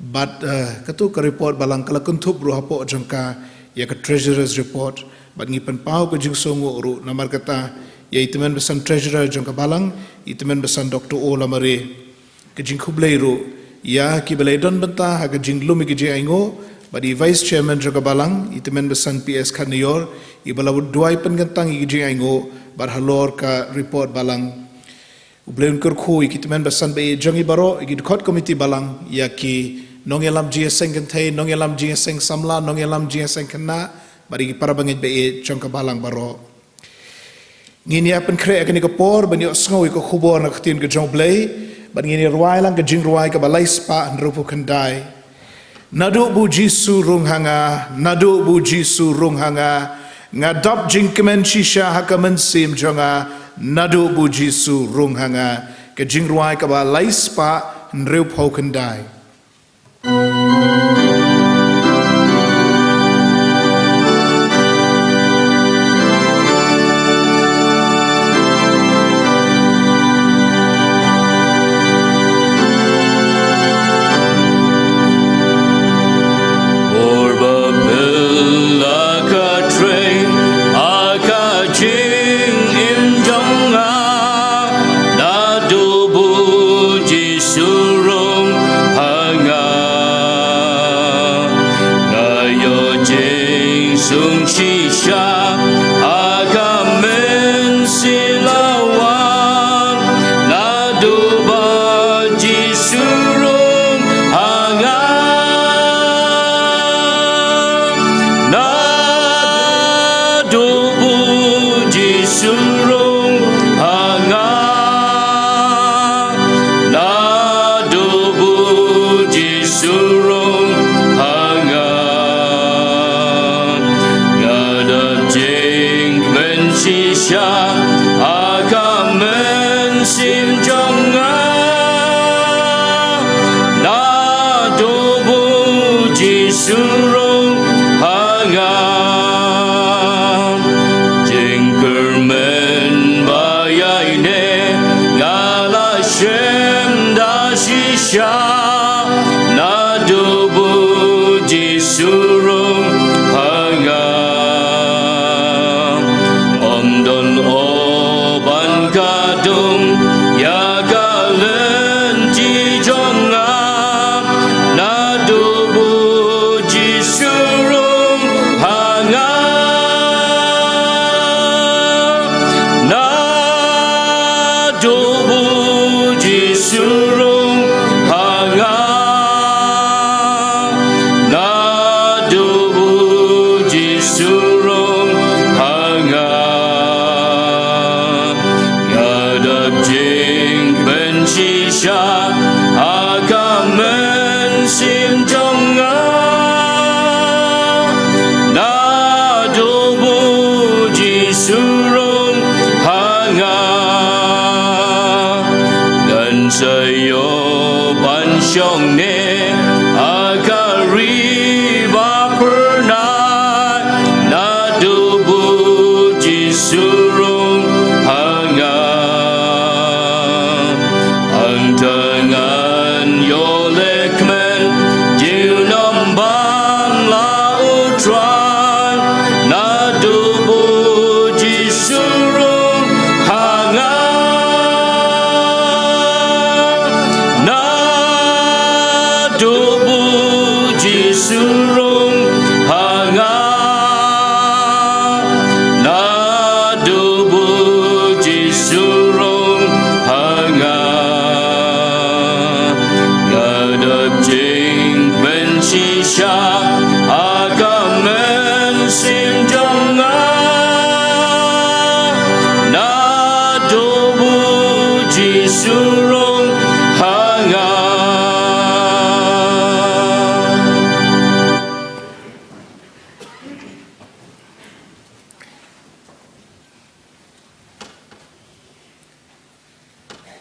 But katu ke report balang kala kentup ru hapo jengka ya ke treasurer's report. But ngipan pau kejing songo ru namar kata ya teman besan treasurer jengka balang, teman besan Dr. O lamare kejing kublei ru ya ki balai don benta ha kejing lumi kejing aingo. But the vice chairman jengka balang, teman besan PS Kanior, ibalaw duai pengentang kejing aingo, bar halor ka report balang. Ubleu kerkhui teman besan be jangi baro igi dukot komiti balang ya ki nongelam GSeng kentai, nongelam GSeng samla, nongelam GSeng kena, bari para bangit be jangka balang baro. Ngini apen kre akan ikapor, bani osngo iko khubor nak tin ke jong blay, bani ngini ruai lang ke jing ruai ke balai spa nrupu kendai. Nadu bu jisu rung hanga, nadu bu jisu rung hanga, ngadap jing kemen shisha hakamen sim jonga, nadu bu jisu rung hanga, ke jing ruai ke balai spa nrupu kendai.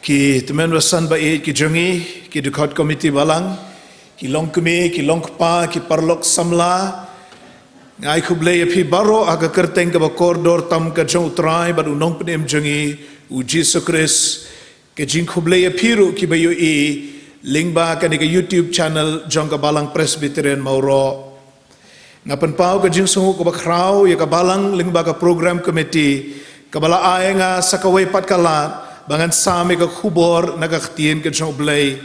Ki teman wasan baik ki jongi ki dukot komiti balang ki long kumi ki long pa ki parlok samla ngai kublei api baro aga kerteng ke koridor tam ke jong utrai badu nong penem jongi u Jesus Christ ke jing khublei phiru ki bayu lingba ka ni YouTube channel jong ka balang Presbyterian Mauro ngapan pau ka jing sungu ko bakrau ya ka balang lingba ka program committee ka bala ayenga sakawai pat kalat bangan sami ka khubor nagaktien ka jong blai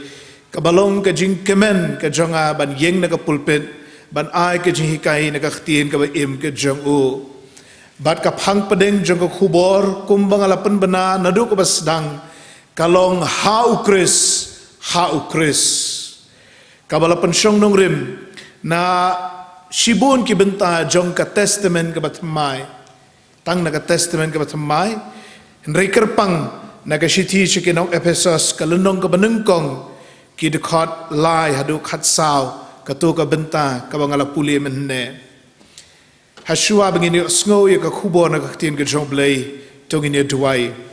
ka balong ka jing kemen ka jonga ban yeng na ka pulpit ban ai ka jing hikai nagaktien ka ba im ka jong u bat ka phang padeng jong ka khubor kumbang alapan bana nadu ko basdang kalong hau Chris kabala pensyong nong rim na shibun ki benta jong ka testament ka batmai tang na ka testament ka batmai nrei kerpang na ka shiti chikinong Ephesus kalunong ka banengkong ki dekhat lai hadu khat saw ka tu ka benta ka bangala puli menne hasua bangini sngo ya ka khubor na ka tin ka jong blai tongini duai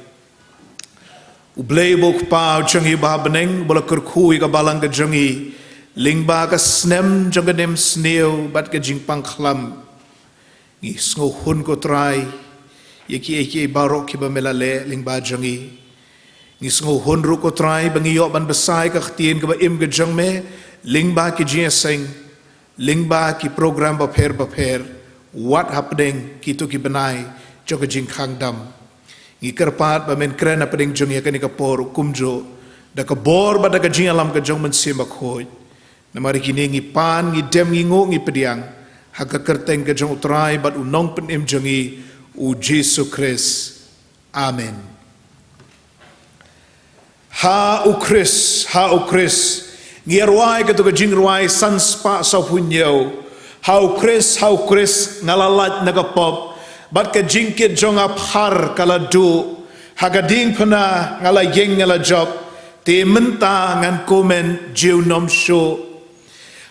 Ublay bok pau jangi ba beneng bola kerkhui ka balang ka jangi lingba ka snem janga nem sneo bat ka jingpang khlam ngi sngo hun ko trai yeki barok ki ba melale lingba jangi ngi sngo hun ru ko trai bangi yo ban besai ka htien ka ba im ka jangme lingba ki jieseng lingba ki program ba pher what happening ki to ki banai joga jingkhang dam Ikerpat bamen kren apa ding jong ya kan ikapor kumjo da ka bor ba da ka jing alam ka jong men simak hoy na mari kini ngi pan ngi dem ngi ngo ngi pediang ha ka kerteng ka jong utrai bat unong pen im jongi u Jesu Christ amen ha u Chris ngi arwai ka to ka jing rwai san spa sa punyo ha u Chris ngalalat nagapop bat ka jingkit jong aphar kala du hagading pana ngala yeng ngala job te menta ngan komen jiu nom sho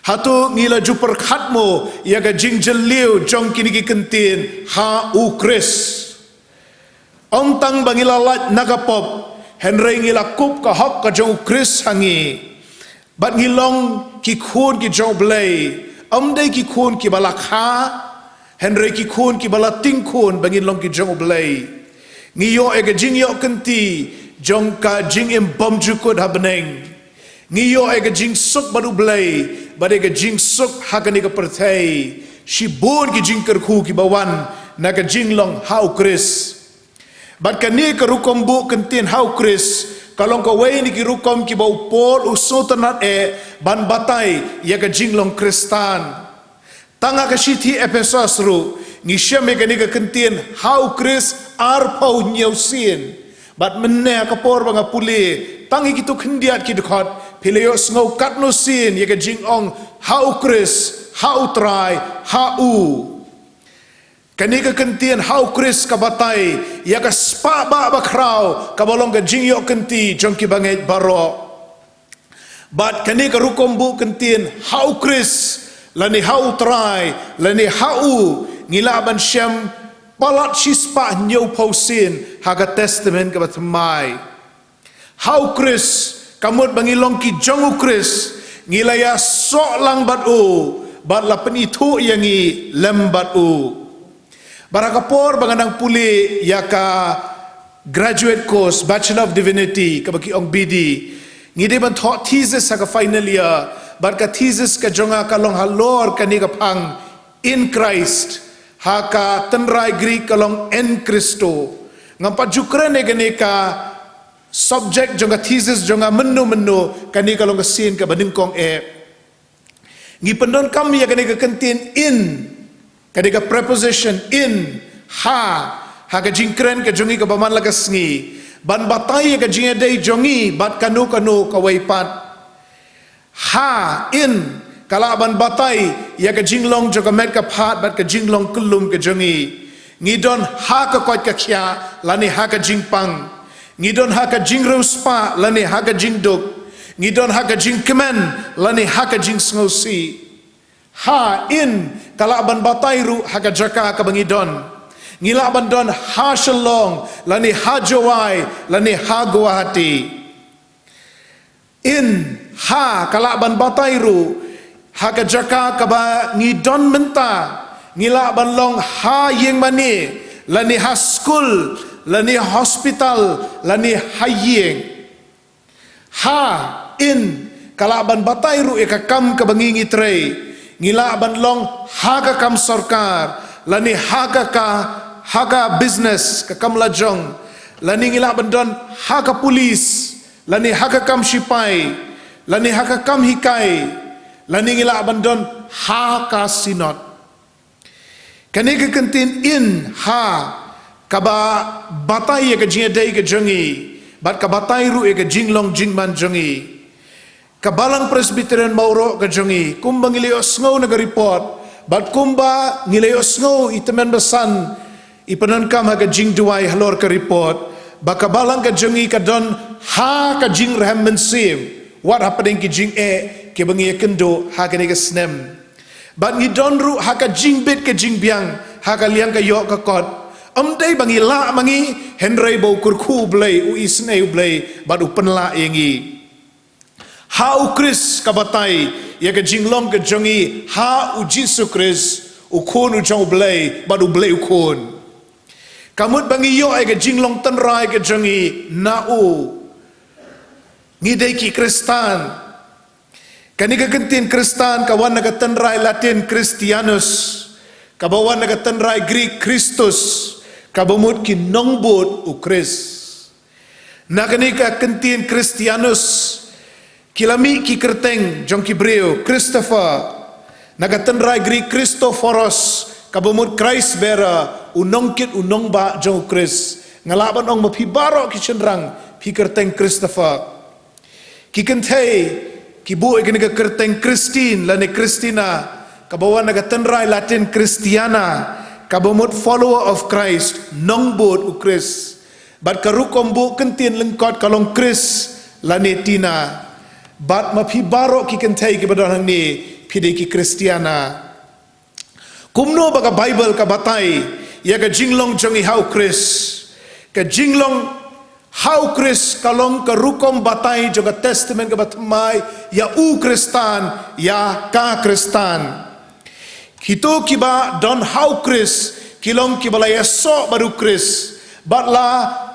hatu ngila ju perkhatmo ya ka jing jeliu jong kini ki kentin ha u Chris ong tang bangila lat nagapop henry ngila kup ka hok ka jong Chris hangi bat ngilong ki khun ki jong blai dai ki khun ki balakha Henry ki khun ki bala ting khun bangin long ki jong blai ngiyo ega jing yo kenti jong ka jing im bom jukut habneng ngiyo ega jing suk baru blai bade ega jing suk hakani ka perthai shibun ki jing kerkhu ki bawan na ka jing long hau Chris bat kani ka rukom bu kentin hau Chris kalong ka wei ni ki rukom ki bau pol usotanat ban batai ya ka jing long Kristan tanga ka shiti Ephesus ru ngi sheme ka ni ka kentin hau Chris arpau nyausin bat menne ka por banga puli tangi kitu khendiat ki dkhot phileo sngo katno sin ye ka jing ong hau Chris hau trai hau kani ka kentin hau Chris ka batai ya ka spa ba krau ka bolong ka jing yo kenti jong ki bangai baro bat kani ka rukom bu kentin hau Chris lani hau trai lani hau ngilaban syam palat shispa nyau pausin haga testament ka batmai hau Chris kamut bangilong ki jongu Chris ngilaya sok lang batu bat la penitu yangi lem batu barakapor banganang puli yaka graduate course Bachelor of Divinity kabaki ong BD ngide ban thought thesis haga final year bat ka thesis ka jonga kalong halor kani ka pang in Christ haka tenrai Greek kalong en Christo ngampa jukrane gani ka subject jonga thesis jonga menu kani kalong ka sin ka badingkong ngi pendon kami ya kani ka kentin in kani ka preposition in ha ka jingkren ka jongi ka baman lagas ngi ban batai ka jinga dei jongi bat kanu ka waipat ha in kalaban batai ya ka jinglong joka met ka phat bat ka jinglong kulum ka jongi ngidon ha ka kot ka khya lani ha ka jingpang ngidon ha ka jingro spa lani ha ka jingduk ngidon ha ka jingkemen lani ha ka jingsngosi ha in kalaban batai ru ha ka jaka ka bangidon ngilaban don ha shalong lani ha jowai lani ha guwahati in ha kalaban batairu ha ka jaka ka ba ngidon menta ngilaban long ha yeng mani lani ha school lani hospital lani ha yeng ha in kalaban batai ru eka kam ka bangingi trei ngila ban long haga kam sarkar lani haga business ka kam lajong lani ngila ban don haga police lani haga kam sipai lani haga kam hikai lani ngila ban don haga sinot kani ka kentin in ha kaba batai ka jingdai ka jongi bat ka batai ru eka jinglong jingman jongi Kabalang Presbyterian Mauro kajongi kumba ngilios ngau naga report bat kumba ngilios ngau itemen besan ipanan kam haga jing duai halor ka report ba kabalang kajongi kadon ha ka jing raham mensim what happening ki jing ke bangi kendo ha ka nega snem bat ngi donru ha ka jing bit ka jing biang ha ka liang ka yo ka kot amdai bangi la mangi henry bo kurku blai u isne blai bat u penla yengi ha u Chris kabatai ya ka jinglong ka jongi ha u Jesu Chris u kon u jong blai ba u blai u kon kamut bangi yo ai ka jinglong tan rai ka jongi na u ni dei ki Kristan kani ka kentin Kristan kawan na ka tan rai Latin Christianus kabawan na ka tan rai Greek Christus kabamut ki nongbot u Chris na kani ka kentin Christianus Kilami ki kerteng jong kibreo Christopher nagatanray Greek Christophoros kabumut Christ bera unongkit unongba jong Chris ngalaban ong mapibaro ki chenrang pi kerteng Christopher kikentay kibu ikiniga kerteng Christine lane Christina kabawan nagatanray Latin Christiana kabumut follower of Christ nongbot u Chris bat karukombu kentin lengkot kalong Chris lane Tina bat mapibaro ki kentai ki badang ni pide ki Kristiana kumno baga Bible ka batai ya ka jinglong jongi hau Chris ka jinglong hau Chris kalong ka rukom batai joga testament ka batmai ya u Kristan ya ka Kristan kito kiba don hau Chris kilong kibala ya so baru Chris batla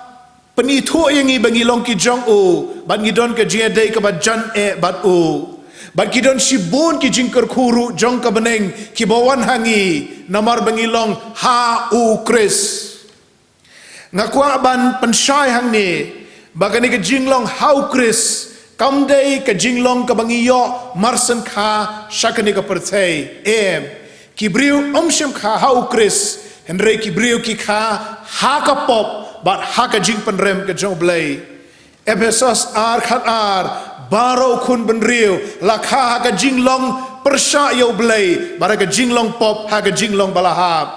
Penitu yang i bangi long ki jong o ban ngidon ka jia dei ka bajan bat o ban kidon sibun ki jingker khuru jong ka beneng ki bawan hangi namar bangi long ha u Chris ngakwa ban pensyai hang ni bagani ka jinglong hau Chris kam dei ka jinglong ka bangi yo marsen kha shakani ka perthai ki briu omshem kha hau Chris henry ki briu ki kha ha ka pop bat haka jing penrem ke jong blai Ephesus ar khat ar baro kun benriu lakha haka jing long persha yo blai baraka jing long pop haka jing long balahab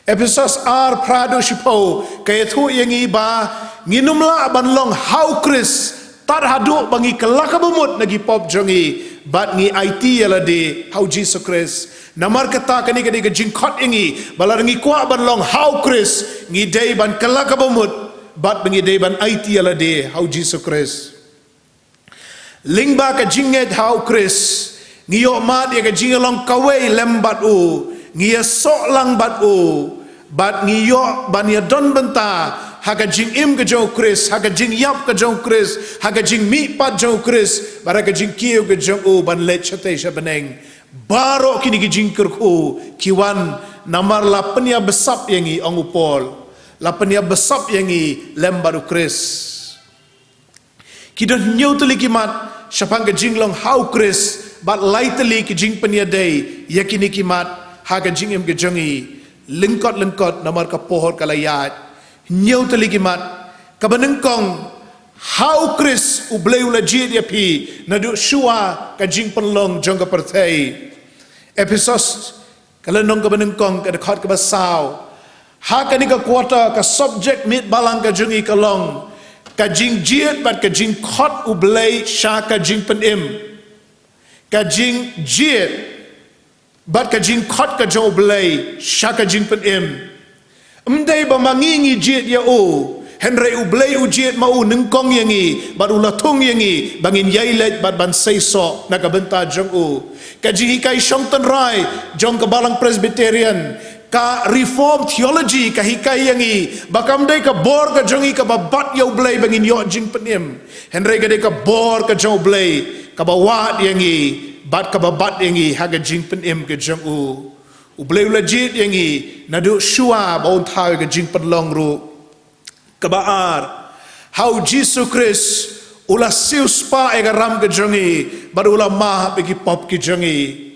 Ephesus ar prado shipo kaya thu yangi ba nginumla ban long hau Chris tar hadu bangi kelaka bumut nagi pop jongi bat ngi IT yalade hau Jesus Christ namar kata kani kani ka jingkot ingi balar ngi kwa ban long hau Chris ngi day ban kelaka bumut bat ngi day ban IT yalade hau Jesus Christ lingba ka jinget hau Chris ngi yo mat ya ka jingalong kawai lembat u ngi ya sok lang bat u bat ngi yo ban ya don benta haga jing im ka jong Chris haga jing yap ka jong Chris haga jing mi pat jong Chris baraka jing kiyo ka jong u ban let chate sha beneng baro kini ki jing kerku kiwan namar lapenya besap yangi ang upol lapenya besap yangi lembaru Chris kidon nyau tuli kimat syapang ka jing long hau Chris bat laitali ki jing penya day yakini kimat haga jing im ka jongi lengkot namar ka pohor kalayat nyau tali kimat kabanengkong hau Chris ublay ulajid ya pi nadu shua ka jing penlong jong ka perthai Ephesus kalenong kabanengkong ka dekat ka basaw ha ka ni ka kuota ka subject mit balang ka jongi kalong ka jing jiet bat ka jing khot ublay sha ka jing penim ka jing jiet bat ka jing khot ka jong ublay sha ka jing penim mdai ba mangingi jiet ya o henry ublay ujiet mau nengkong yangi bat ulatung yangi bangin yailet bat ban seiso nakabenta jong o kaji hikai shongton rai jong kabalang Presbyterian ka reform theology ka hikai yangi bakam dei ka bor ka jongi ka babat yo blai bangin yo jing penim henry ka dei ka bor ka jong blai ka bawat yangi bat ka babat yangi haga jing penim ka jong u blai legit yangi nadu shua baun thai ka jing penlong ru ka baar how Jesus Christ ula siu spa ega ram ka jongi baru ula ma bagi pop ki jongi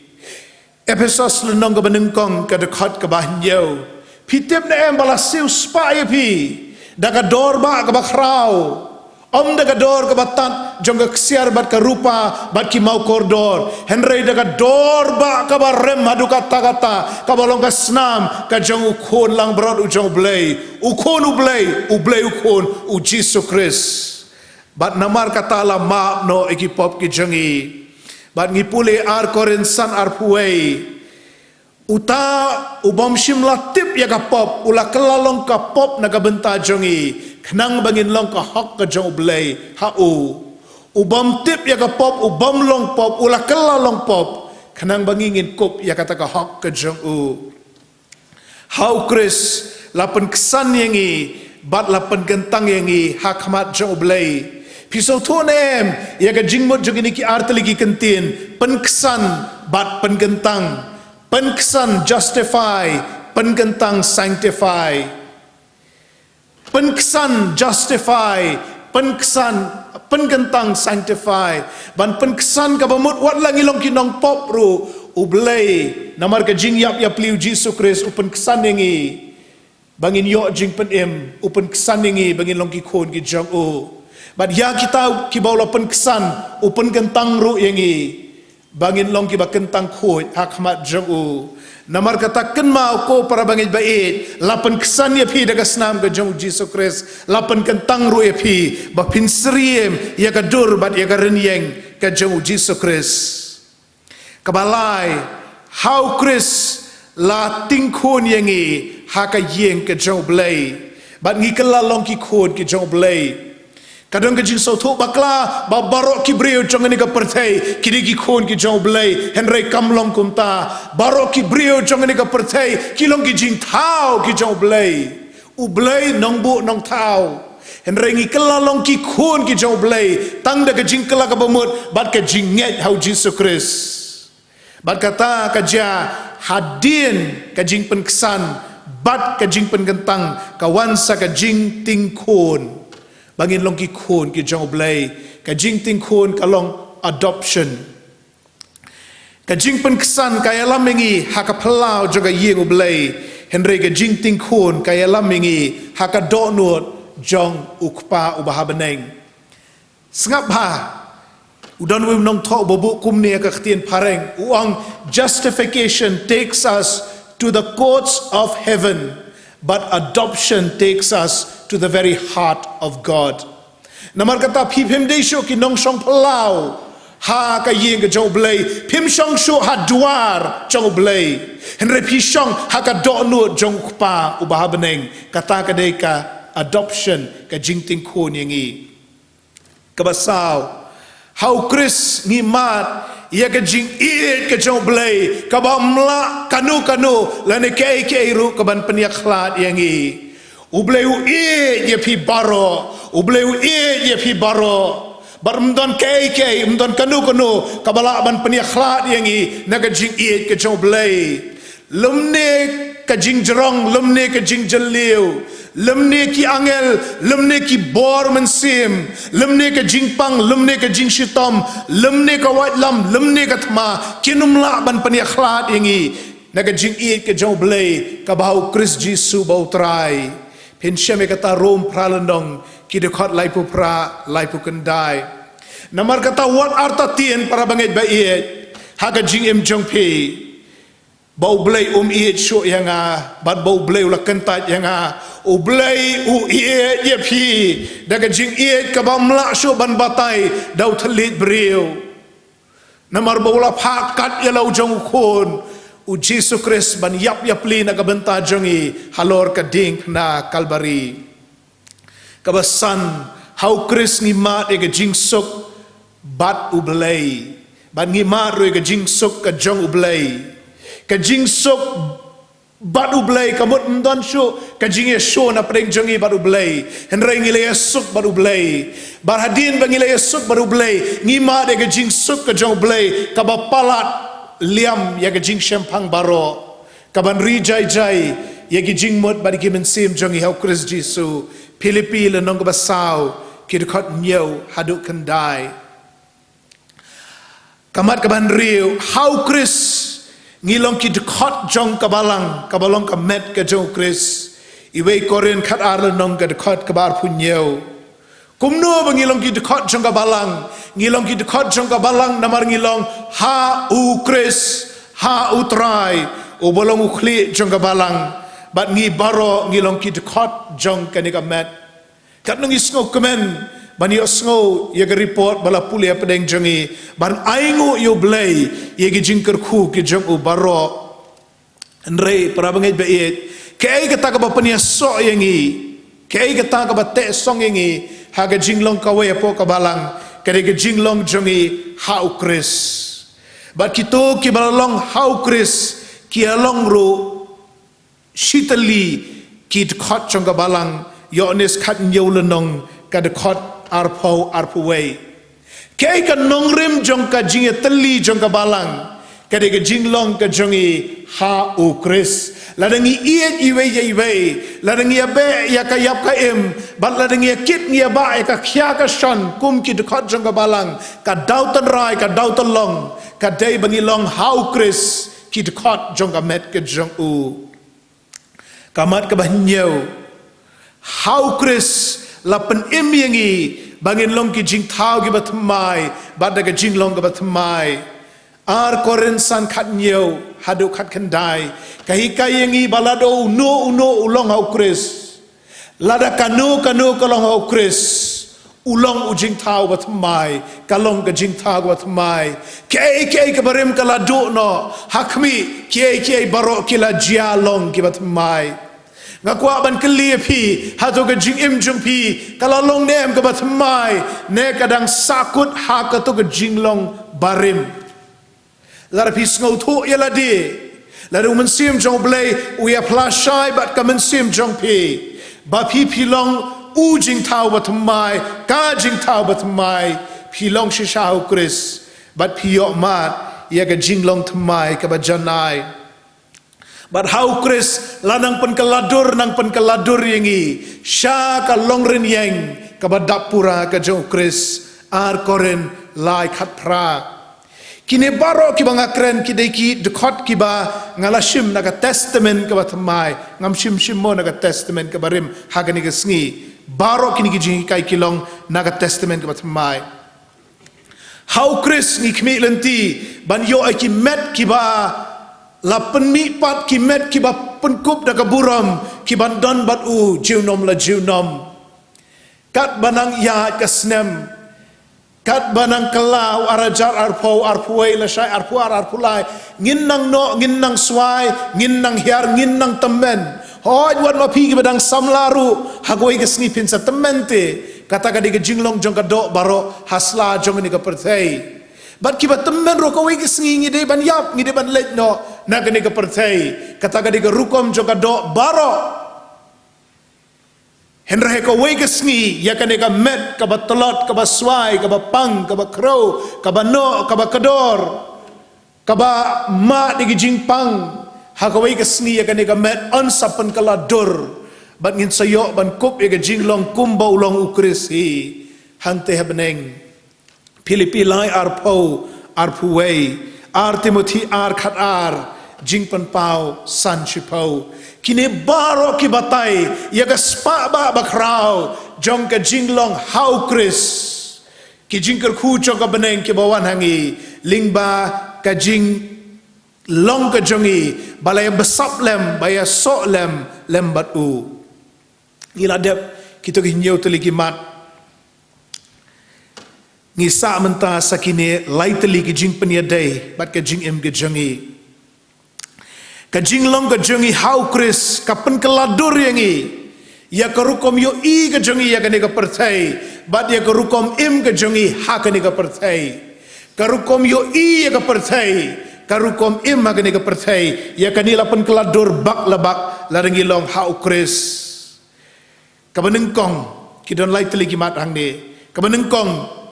Ephesus lenong ka benengkong ka dekat ka bahnyo pitip na em bala siu spa ya pi daga dorba ka bakrau daga dor ka batat jong ka ksiar bat ka rupa bat ki mau kordor henry daga dorba ka barem hadu kata ka balong ka snam ka jong ukon lang brod u jong blay ukon u blay ukon u Jesus Christ bat namar kata la maap no ekipop ki jongi bat ngipule ar korensan ar puai uta ubom shimla tip ya ka pop ula kelalong ka pop naga benta jongi kenang bangin long ka hok ka jong blay ha ubom tip ya ka pop ubom long pop ula kelalong pop kenang bangingin kop ya kata ka hok ka jong how Chris lapan kesan yangi bat lapan gentang yangi hakmat jong blay Pisau tonem ya ka jingmot jong ini ki arteligi kentin penkesan bat pengentang penkesan justify pengentang sanctify penkesan justify penkesan pengentang sanctify ban penkesan ka bamut wat langi long kinong pop ru ublay namar ka jing yap yap liu Jesus Christ upen kesan nengi bangin yo jing penem upen kesan nengi bangin long ki khon ki jong But ya kita kibaula penkesan upen kentang ru yangi bangin long kiba kentang khoi hakmat jong namar kata ken mau ko para bangin bait lapen kesan ya pi daga snam ga jong Jesus Christ lapen kentang ru ya pi ba pin sriem ya ka dur bat ya ka renyeng ka jong Jesus Christ kabalai how Christ la tingkhon yangi haka yeng ka jong blay bat ngi kala long ki khon ki jong blay kadang kajing sautu bakla ba barok ki brio jong ni ka perthai kini ki khon ki jong blai henry kamlong kumta barok ki brio jong ni ka perthai kilong ki jing thau ki jong blai u blai nong bu nong thau henry ngi kelalong ki khon ki jong blai tang da ka jing kala ka bamut bat ka jing nget how Jesus Christ bat kata ka ja hadin ka jing penkesan bat ka jing pengentang kawan sa ka jing ting khon bangin long ki khon ki jong blai ka jing ting khon ka long adoption ka jing pen kesan ka ya lamengi haka plau joga yeng blai henry ka jing ting khon ka ya lamengi haka do nuot jong ukpa ubahabeneng sngap ha udan wim nong tho bobu kumni ka ktien pareng uang justification takes us to the courts of heaven but adoption takes us to the very heart of God. Namar kata phim deisho ki nong shong plau ha ka yeng ka jong blai phim shong shu ha duar jong blai henry phi shong ha ka do nu jong pa ubahabeneng kata ka dei ka adoption ka jingting khon yangi kabasau how Chris ngi mat ya ka jing e ka jong blai ka ba mla kanu lane ke ru ka ban penia khlat yangi ubleu e ye pi baro ubleu e ye pi baro barmdon ke mdon kanu kabala ban penia khlat yangi na ka jing e ka jong blai lumne ka jing jrong lumne ka jing jaleu lemne ki angel lemne ki bor mensim lemne ka jingpang lemne ka jing shitom lemne ka wat lam lemne ka thma kinumla ban pania khlat yangi naga jing e ka jong blai ka bau Chris Jesus bau trai pin sheme kata rom pralandong ki dekat laipu pra laipu kendai namar kata wat arta tien para banget bait haga jing em jong pe bau blai iet sho yanga bat bau blai la kentat yanga u blai iet ye pi daga jing iet ka bamla sho ban batai dau thalit brio namar bau la phakat ya lau jong khon u Jesus Christ ban yap li na ka benta jongi halor ka ding na Calvary ka basan how Chris ni mat e ka jing sok bat u blai ban ngi mat ro ka jing sok ka jong u blai ka jing sok batu belai kamut mdon shu kajing show na preng jongi batu belai henrai ngile suk batu belai barhadin bangile suk batu belai ngima de kajing suk ka jong belai kaba palat liam ya kajing shempang baro kaban ri jai jai ya kajing mot badi kimen sim jongi hau Chris Jisu Pilipi le nong ka basau kidkot nyau haduk kendai kamat kaban riu hau Chris ngilong ki dekot jong kabalang kabalong ka met ka jong Chris iwe koren khat ar nong ka dekot kabar punyau kumno bangilong ki dekot jong kabalang ngilong ki dekot jong kabalang namar ngilong ha u Chris ha u trai o bolong u khli jong kabalang bat ngi baro ngilong ki dekot jong ka ni ka met kat nong isngo kemen bani osngo ye ga report bala pulia pedeng jongi ban aingu yo blay ye gi jingker khu ki jong u baro nrei para bangai be it ke kata ka bapania so yengi ke kata ka bate song yengi ha ga jinglong ka we po ka balang ke ga jinglong jongi hau Chris bat kito ki balalong hau Chris ki along ro shitali ki khot jong ka balang yo nes khat nyeu lenong ka de khot arpaway kay ka nongrim jong ka jinge tali jong ka balang kade ka jinglong ka jongi ha u Chris ladangi iet iwe ladangi abe ya ka yap ka em bat ladangi kit ngia ba ka khya ka shon kum ki de khot jong ka balang ka dautan rai ka dautan long ka dei bangi long ha u Chris ki de khot jong ka met ka jong u kamat ka banyau ha u Chris lapan yengi bangin long ki jing thau ki batmai bada ka jing long ka batmai ar koren san khat nyeu hadu khat khandai kahi kayengi balado no ulong hau Chris lada kanu kalong hau Chris ulong ujing thau batmai kalong ka jing thau batmai ke ka barim kala do no hakmi ke baro kila jia long ki batmai ngakwa ban keli phi hatu ka jing im jung phi kalalong nem ka batmai ne kadang sakut ha ka to ka jinglong barim lar phi sngo tho yala di lar umen sim jong blai we apply shai bat ka men sim jong phi ba phi long u jing thau batmai ka jing thau batmai phi long shi shau Chris bat phi yo mat ya ka jinglong thmai ka ba janai but how Chris lanang penkeladur nang penkeladur yengi sha ka longren yang ka badapura ka jong Chris ar koren lai khat pra kine baro ki banga kren ki deki dekot ki ba ngalashim naga testament ka batmai ngam shim mo naga testament ka barim hagani ka sngi baro kini ki jing kai kilong naga testament ka batmai how Chris ni kmi lenti ban yo ai ki met ki ba la penmi pat ki met ki ba penkup da ka buram ki ban don bat u jiunom la jiunom kat banang ya ka snem kat banang kalau arajar arpuai la syai arpulai ngin nang no ngin nang swai ngin nang hiar ngin nang temen hoi buat ma pi ki badang samlaru hagoi ka snipin sa temente kata ka di ka jinglong jong ka do baro hasla jong ni ka perthei bat ki ba temen ro ka wei ki sngi de ban yap ngi de ban let no na ka ni ka perthei kata ka di ka rukom jong ka do baro henra ko wei ka sngi ya ka ni ka met ka ba tolot ka ba swai ka ba pang ka ba crow ka ba no ka ba kador ka ba ma di ki jing pang ha ka wei ka sngi ya ka ni ka met on sapan kala dur bat ngin sayo ban kup ya ka jinglong kumba ulong ukris hi hante habneng Pilipi lai arpo arpuwei ar Timothy ar khat ar jingpan pau san chipau kine baro ki batai ya ka spa ba bakrau jong ka jinglong hau Chris ki jingker khu jong ka beneng ki bawan hangi lingba ka jing long ka jongi balaya besap lem baya so lem bat u ngila dep kita ki nyeu teli ki mat ngisa menta sakine laiteli ki jing penia day bat ka jing em ke jangi ka jing long ka jangi hau Chris ka pen keladur yangi ya ka rukom yo i ka jangi ya ka ne ka perthai bat ya ka rukom em ka jangi ha ka ne ka perthai ka rukom yo i ya ka perthai karukom im magani ka perthai ya kanila pen keladur bak labak larengi long hau kris kabanengkong kidon lai teli kimat hang ni kabanengkong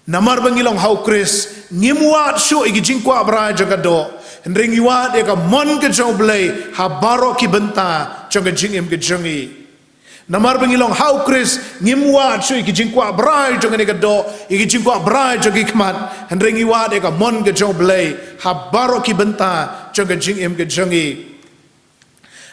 namar bangilong hau kris ngimwat shu igi jingkwa bra jagado ring yuat ya ka mon ke jong blai ha baro ki benta jong jingim ke jongi namar bangilong hau kris ngimwat shu igi jingkwa bra jong ni gado igi jingkwa bra jong ikmat ring yuat ya ka mon ke jong blai ha baro ki benta jong jingim ke jongi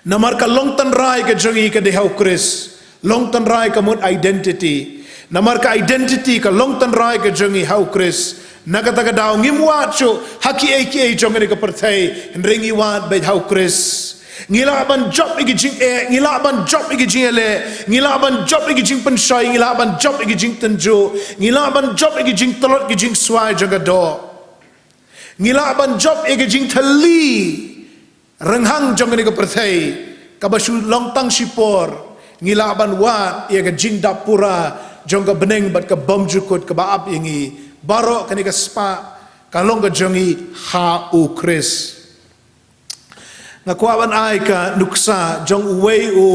namar ka long tan rai ke jongi ke de hau kris long tan rai ka mut identity namar ka identity ka long tan rai ka jongi hau kris nagata ka daw ngimwat shu haki eki jongi ni ka perthai ringi wat be hau kris ngila ban job igi jing ngila ban job igi jing ele ngila ban job igi jing pensai ngila ban job igi jing tenju ngila ban job igi jing telot igi jing swai jaga do ngila ban job igi jing thali renghang jongi ni ka perthai ka basu long tang sipor ngila ban wat ia ka jing dapura jongga beneng bat ka bom jukut ka baap ingi baro kani ka spa kalong ka jongi ha u kris ngakwaban ai ka nuksa jong uwei u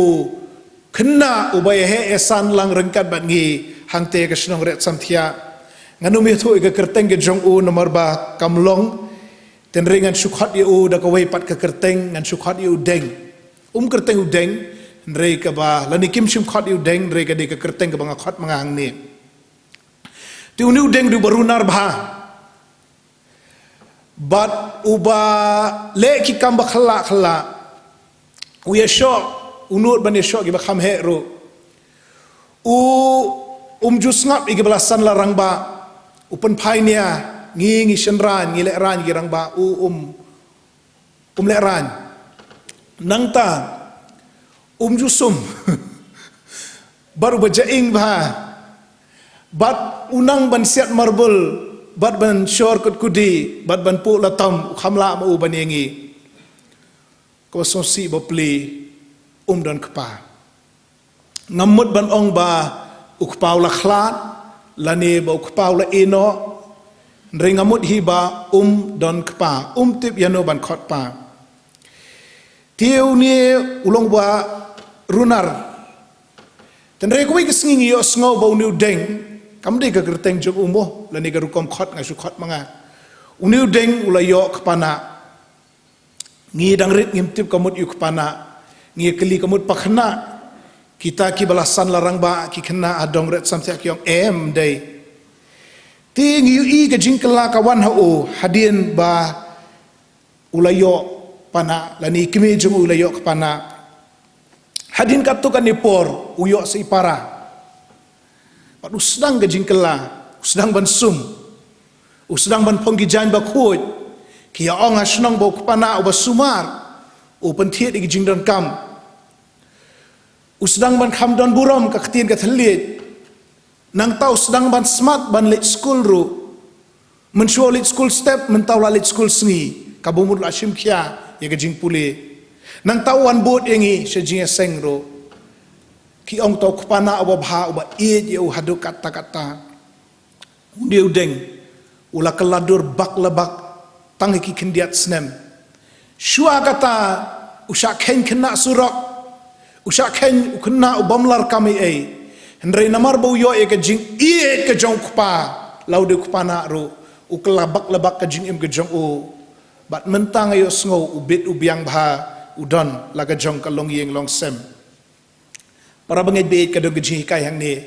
kena ubay he esan lang rengkat bat ngi hangte ka snong ret samthia nganumi thu ka kerteng ka jong u nomor ba kamlong ten ringan sukhat u da ka wei pat ka kerteng ngan sukhat u deng kerteng u deng rei ka ba lani kim sim khat u deng rei ka de ka kerteng ka banga khat manga hang ni ti uni u deng du barunar bha bat uba le ki kam ba khla u ya sho unut ban ya sho ki ba kham he ro u jus ngap i belasan larang ba upen phai nia ngi shenran ngi le ran gi rang ba le ran nang ta jusum baru bajaing bah bat unang ban siat marbul bat ban shor kut kudi bat ban pu latam khamla ma u ban yengi ko sosi bopli dan kpa ngamut ban ong ba ukpau la khlat lani ba ukpau la ino ringamut hi ba don kpa tip yano ban khot pa tiu ni ulong ba runar tenre ko ik sngi yo sngo ba unu deng kam de ka kerteng jog umo lani ka rukom khot nga su khot manga unu deng ulayo kpana ngi dang rit ngim tip kamut yu kpana ngi keli kamut pakhna kita ki balasan larang ba ki kena adong ret samsia kyong day ti ngi i ka jingkala kawan ha o hadin ba ulayo pana lani kimi jung ulayo kpana hadin katukan ni por uyo si para pat usdang ga jingkala usdang ban sum usdang ban ponggi jan ba khoj ki ya ong asnong bo kpana ba sumar o pantiet igi jingdon kam usdang ban kham don burom ka khatin ka thalit nang tau usdang ban smart ban lit school ru mensho lit school step mentau la lit school sngi kabumur la shim khia ya ga jing puli nang tau wan bot yengi shejing seng ro ki ong to kpana aba bha aba e ye u hadu kata kata undi udeng ula keladur bak lebak tang ki kendiat snem shua kata usha ken kena surok usha ken ukna ubamlar kami e hendrei namar bo yo e ka jing e ka jong kpa laude kpana ro ukla bak lebak ka jing im ka jong o bat mentang ayo sngo ubit ubiang bha udon laga jong kalong yeng long sem para bangai be ka dong ji kai hang ni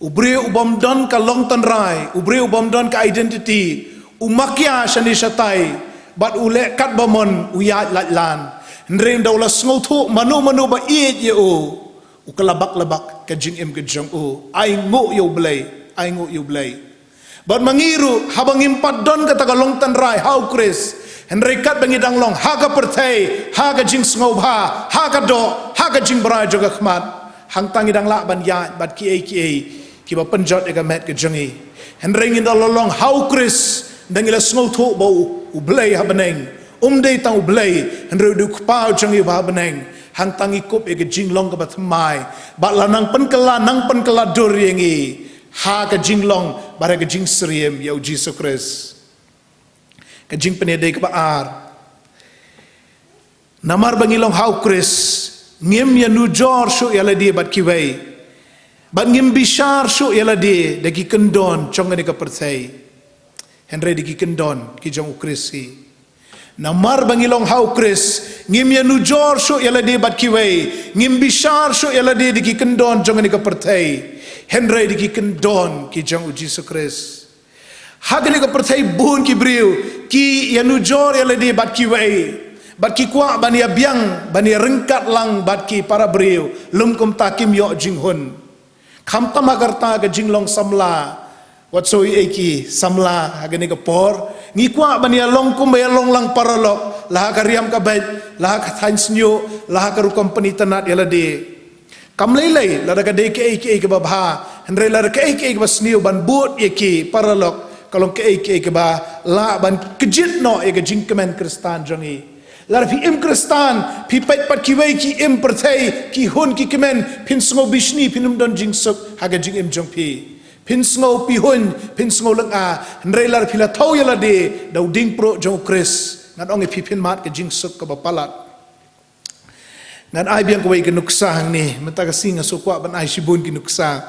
ubre ubom don ka long tan rai ubre ubom don ka identity umakya shani shatai bat ule kat bomon uya latlan ndring dawla sngo thu manu ba e ye o ukalabak labak ka jing im ka jong o ai ngo yo blai bat mangiru habang impat don ka taga long tan rai how chris Henrikat bangidang long haga perthai haga jing sngo bha haga do haga jing bra joga khmat hang tangidang la ban ya bat ki ba panjot ega met ke jangi henring in long how chris dangila sngo tho bo ublai habaneng dei tang ublai henru du kpau jangi ba habaneng hang tangi kop ega jing long ka bathmai bat lanang pan kala dur yengi haga jing long bara ga jing sriem yo Jesus Christ ka jing penedai ka baar namar bangilong hau Chris ngim ya nujor su yala dia bat kiwai bat ngim bishar su yala dia dagi kendon chong ni ka percay Henry dagi kendon ki jong Chris hi namar bangilong hau Chris ngim ya nujor su yala dia bat kiwai ngim bishar su yala dia dagi kendon chong ni ka percay Henry dagi kendon ki jong Jesus Christ hagani ka percay bun ki briu ki ya nujor yala dia bat kiwai bat ki kwa bania biang bania rengkat lang bat ki para beriu lum kum takim yo jing hun kham tamagarta ga jinglong samla wat soi eki samla hagani ka por ngi kwa bania long kum ya long lang para lok lah ka riam ka bait lah ka thains nyu lah ka ru company tanat yala de kam lei la da ga de ke eki ke ba henre la ka eki ke ba sniu ban but eki para lok kalong ke eki ke ba la ban kejit no e ga jing kemen kristan jangi lar fi im kristan pi pait pat ki wei ki im perthai ki hun ki kemen pin sngo bishni pinum don jing suk haga jing im jong pi pin sngo pi hun pin sngo lang a nrei lar pila thau yala de dau ding pro jong Chris ngan ong pi pin mat ke jing suk ka bapalat ngan ai biang ko wei ke nuksa hang ni menta ka singa so kwa ban ai sibun ki nuksa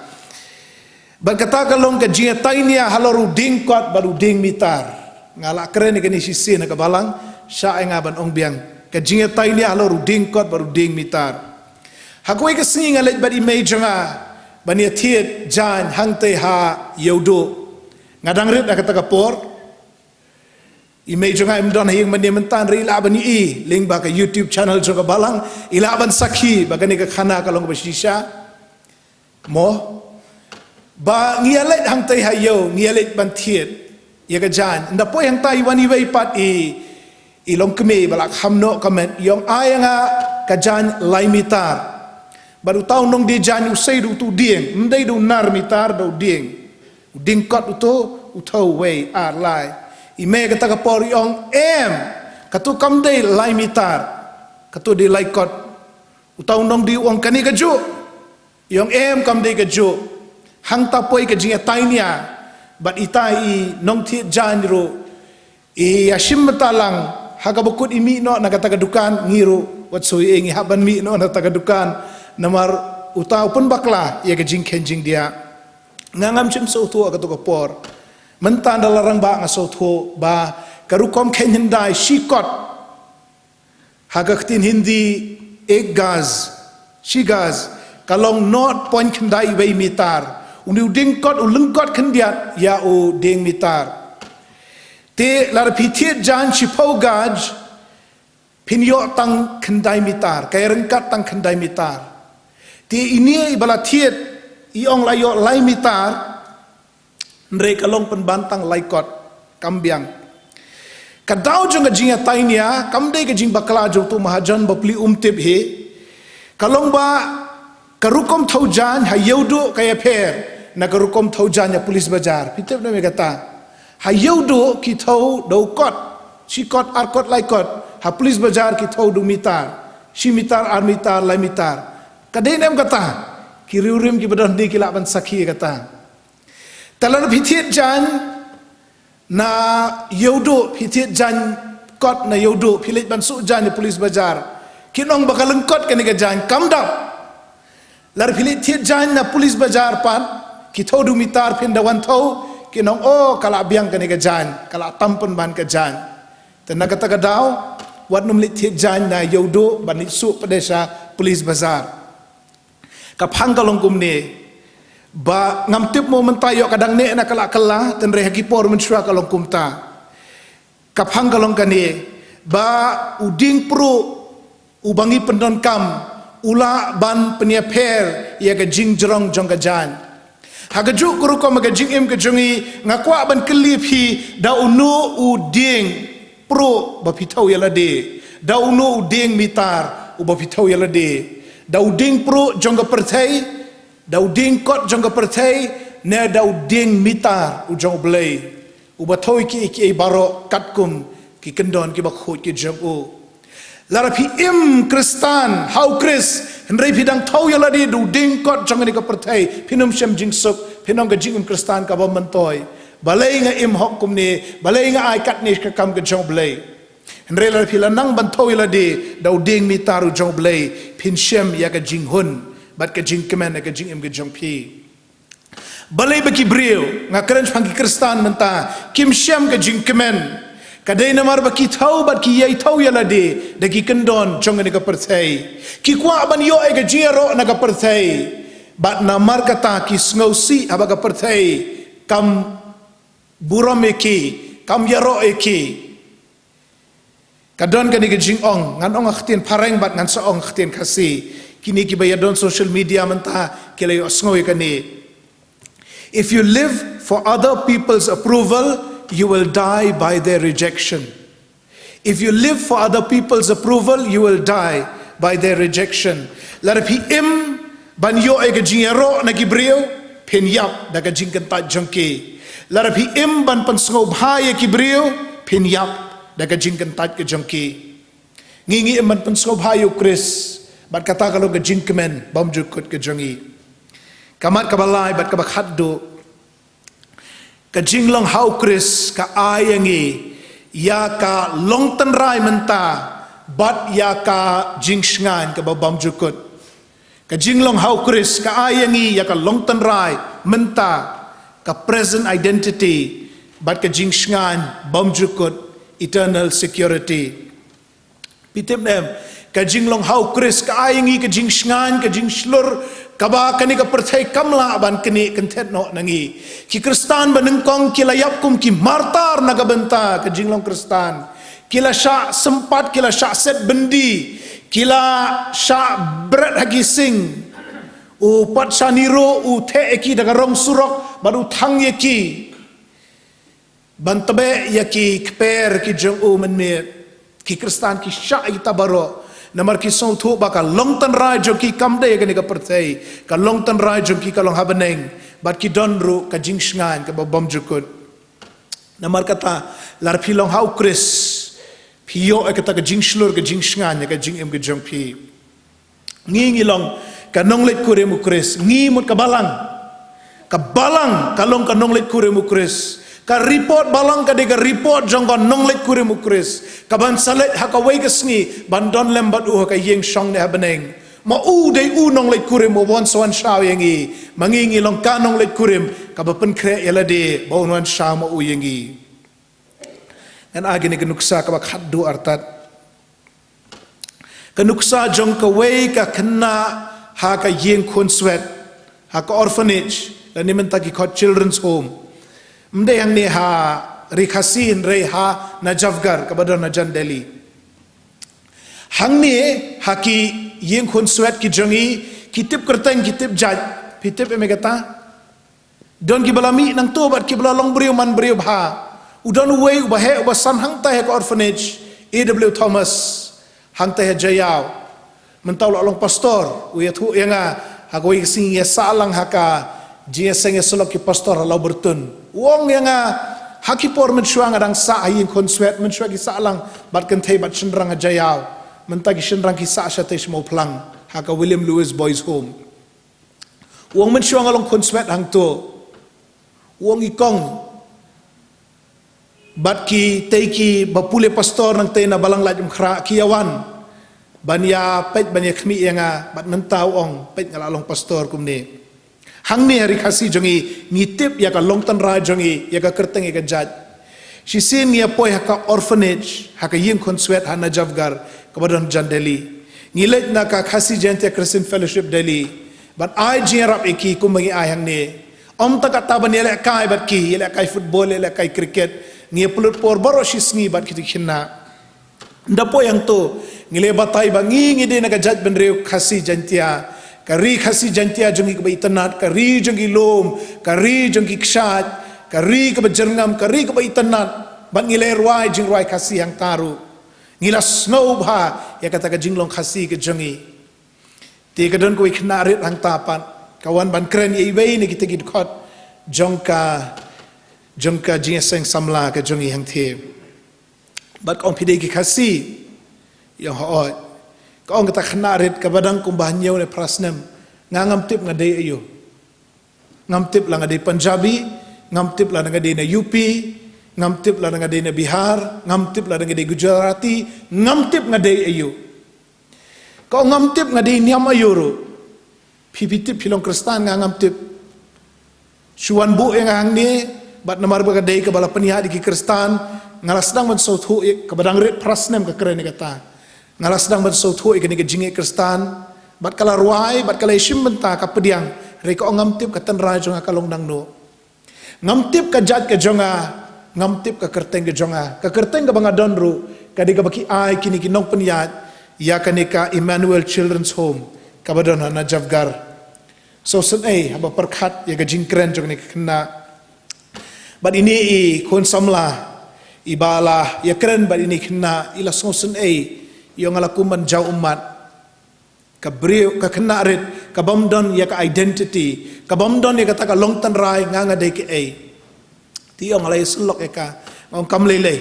ban kata ka long ka jing tainia haloru ding kot baru ding mitar ngala keren ke ni sisi na ka balang sya nga ban ong biang ka jinga tai ni alo ruding kot baru ding mitar hakoi ka singi ngalet bad image nga bania thiet jan hangte ha yodo ngadang rit na kata kapor image nga imdon hing mani mentan ri la bani i link ba ka YouTube channel jo ka balang ila ban sakhi bagani ka khana ka long ba shisha mo ba ngialet hangte ha yo ngialet ban thiet ya ka jan nda po hang tai wani wei pat ilong kemi balak hamno kamen yong ayanga kajan lai mitar baru tahu nong di jan usai du tu dieng ndai du nar mitar do dieng ding kot tu utau wei ar lai ime kata ka por yong katu kam dei lai mitar katu di lai kot utau nong di wong kani ka ju yong kam dei ka ju hang ta poi ka jinga tainia bat itai nong thi jan ro ashim talang haga bukut imi no na kata dukan ngiru wat soi engi haban mi no na taga dukan namar utau pun bakla ya ke jing kenjing dia ngangam chim so tu aga to por mentan dalarang ba nga so tu ba karukom kenyen dai shikot haga ktin hindi egaz shigaz kalong not point kendai wei mitar uni ding kot ulengkot kendiat ya u ding mitar te lar pithiet jan chipau gaj pinyo tang kendai mitar kaya rengkat tang kendai mitar te ini ibala thiet iong layo lai mitar nre kalong penbantang laikot kambiang kadau jong jinga tainia kamdei ke jing bakla jo tu mahajan bapli umtip he kalong ba karukom thaujan hayeudu kaya pher na karukom thaujan ya pulis bajar pitep na me kata hayeudu ki thau do kot si kot ar kot lai kot ha pulis bajar ki thau du mitar si mitar ar mitar lai mitar kadai nem kata ki riurim ki badon di ki la ban sakhi kata talan pithiet jan na yeudu pithiet jan kot na yeudu philit ban su jan ni pulis bajar kinong bakaleng kot kan ga jan kamdap lar philit thiet jan na pulis bajar pan ki thau du mitar phin dawan thau kinong kala biang kan ga jan kala tampon ban ka jan tenaga kata gadau wat num lit thiet jan na yeudu ban ni su padesa pulis bajar kapang kalong kumne ba ngamtip mo mentayo kadang ne na kala kala ten re hagipor mensua kalong kumta kapang kalong kane ba uding pro ubangi pendon kam ula ban peniaper ya ga jing jerong jong ga jan hagaju kuru ko maga jing im ga jongi ngakwa ban kelip hi da unu uding pro ba pitau ya lade da unu uding mitar u ba pitau ya lade da uding pro jong ga perthai da uding kot jong ga perthai ne da uding mitar u jong blai u ba thoi ki baro katkum ki kendon ki ba khot ki jong u lara pi im kristan hau kris hendrai pidang thau ya ladi du ding kot jong ni ka perthai pinum shem jing suk pinong ga jing im kristan ka ba mantoi balai nga im hok kum ni balai nga ai kat ni ka kam ke jong balai Henry la phi la nang ban thoi la de dau ding mi taru jong balai phin shem ya ka jing hun bat ka jing kemen ka jing im ke jong phi balai ba ki brio nga kran phang ki kristan menta kim shem ka jing kemen kadai namar ba ki thau bat ki yai thau ya la de ki kendon jong ni ka perthai ki kwa ban yo e ka jiro na ka perthai bat namar kata ki sngosi aba ka perthai kam buram eki kam yaro eki kadon kani ke jing ong ngan ong akhtin pareng bat ngan so ong akhtin khasi kini ki bayadon social media menta kele osngoi kani if you live for other people's approval you will die by their rejection if you live for other people's approval you will die by their rejection larpi im ban yo e ke jing ro na ki brio phen yap da ka jing kan ta jongki larpi im ban pan sngo bhai ki brio phen yap daga jingkan tat ke jongki ngingi eman pensop hayu Chris bat kata kalau ke jingkemen bom jukut ke jongi kamat kabalai bat kabak haddo ke jinglong hau Chris ka ayangi ya ka longtan rai menta bat ya ka jingsngan ke bom jukut ke jinglong hau Chris ka ayangi ya ka longtan rai menta ka present identity bat ke jingsngan bom jukut eternal security pitip nem ka jinglong hau Chris ka aingi ka jing sngan ka jing slur kaba kani ka perthai kamla ban kani kenthet no nangi ki kristan banengkong kilayap kum ki martar naga benta ka jinglong kristan kila sya sempat kila sya set bendi kila sya berat hagi sing u pat saniro u the eki daga rong surok baru thang yeki bantabe yaki kper ki jong u menme ki kristan ki sha ita baro namar ki song thu ba ka longtan rai jo ki kamde ka ni ka perthai ka longtan rai jo ki ka long habaneng bat ki donru ka jingsngan ka bom jukut namar kata lar phi long hau Chris phio ekata ka jingslur ka jingsngan ka jing em ka jong phi ngi long ka nonglet kure mu Chris ngi mut ka balang ka long ka nonglet kure mu Chris ka report balang ka de ka report jong ka nonglet kure mu Chris ka ban salet ha ka wei ka sngi ban don lembat u ka yeng shong ne habaneng ma u de u nonglet kure mu won so an shaw yengi mangingi long ka nonglet kurim ka ba pen kre yela de bon wan shaw ma u yengi an agini ka nuksa ka ba khaddu artat ka nuksa jong ka wei ka khanna ha ka yeng khon swet ha ka orphanage la nimenta ki khot children's home mde yang ni ha rikhasin re ha najavgar kabadon najan Delhi hang ni ha ki yeng khun swet ki jongi kitip kerteng kitip jaj pitip me kata don ki balami nang to bat ki balalong brio man brio bha udon way ubahe ubasan hang ta he orphanage AW Thomas hang ta he jayao mentau long pastor uya thu yanga ha goi sing ya salang haka jia senge solok ki pastor lau bertun wong yang hakipor mensuang adang sa ayin konswet mensuang ki salang bat kentai bat sendrang ajayau mentagi sendrang ki sa syate semua pelang haka William Lewis Boys Home wong mensuang along konswet hang tu wong ikong bat ki teiki bapule pastor nang tena balang lajum khra kiawan banya pet banya khmi yang bat mentau ong pet ngalalong pastor kumni hang ni hari kasi jongi ngitip ya ka longtan ra jongi ya ka kerteng ya ka jaj si sin ya poi haka orphanage haka ying konswet hana javgar kabadon jan Delhi ngilet na ka kasi jentia Christian Fellowship Delhi but ai jinrap eki kumangi ai hang ni om ta kata ban yele kai bat ki yele kai football yele kai cricket ngi pulut por baro si sngi bat ki tikhinna ndapo yang to ngile batai bangi ngide na ka jaj benreu kasi jentia kari khasi jantia jongi ke itanat kari jongi lom kari jongi kshat kari ke jerngam kari ke itanat ban ngile ruai jing ruai khasi yang taru ngila snow bha ya kata ka jinglong khasi ke jongi ti ka don ko iknarit hang tapan kawan ban kren ye wei ni kita gid khot jongka jingseng samla ke jongi hang the bat om pide ki khasi ya ho kau ngata khanarit ka badang kumbah nyau ne prasnem ngam tip ngadai ayo ngam tip lang adai Punjabi ngam tip la dengan di na UP, ngam tip la dengan di na Bihar, ngam tip la dengan di Gujarati, ngam tip ngadai ayu. Kau ngam tip ngadai niam ayuru, tip pilong Kristan ngam tip, suan bu yang hang ni, bat namar bergadai ke bala peniak di Kristan, ngalas sedang mensautu ke badang rit prasnem ke keren ni kata, ngalas sedang mensautu ke ni ke jingi Kristan, bat kala ruai, bat kala isim benta ke pediang, reka ngam tip ke tenrai jonga kalong dang no, ngam tip ke jat ke jonga, ngam tip ke kerteng ke jonga, ke kerteng ke bangadon ru, ke di ke baki ai kini kinong peniat, ya kanika Emmanuel Children's Home kabadon na Javgar so sen haba perkhat ya gajing keren jong ni kena bad ini I kon samla ibala ya keren bad ini kena ila so sen yo ngalakuman jau umat kabrio ka kena rit kabamdon ya ka identity kabamdon ya kata ka longtan rai nganga de ke ti yo ngalai selok ya ka ngom kamlele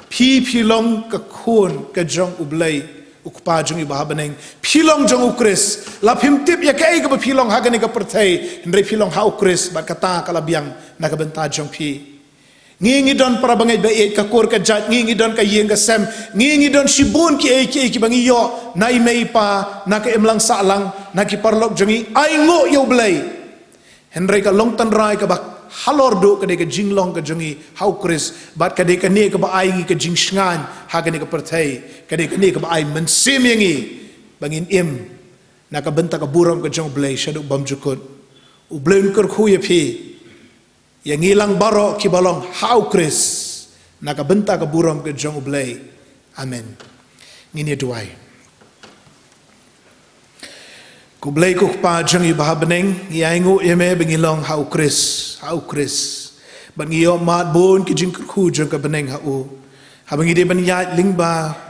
pi long ka khun ka jong ublai ukpa jong iba beneng pilong jong ukris la pimtip ya kai ke pilong hagani ka pertai ndre pilong ha ukris ba kata kala biang na ka benta jong pi ngingi don para bangai ba ka kor ka jat ngingi don ka yeng ka sem ngingi don shibun ki ki bangi yo nai mei pa na ka emlang salang na ki parlok jongi ai ngo yo blai hendrai ka long tan rai ka ba halor do ka de ka jinglong ka jongi ha ukris bat ka de ka ne ka ba ai ngi ka jing shngan hagani ka pertai kadi kini ke ai mensim yangi bangin im naka benta ka buram ka jong blai shadu bam jukut u blain kur khu ye phi yang ilang baro ki balong hau kris naka benta ka buram ka jong blai amen ngini duai ku blai ku pa jong i bahabneng yangu yeme bangilong hau kris bangiyo mat bon ki jing khu jong ka beneng hau habangi de ban ya lingba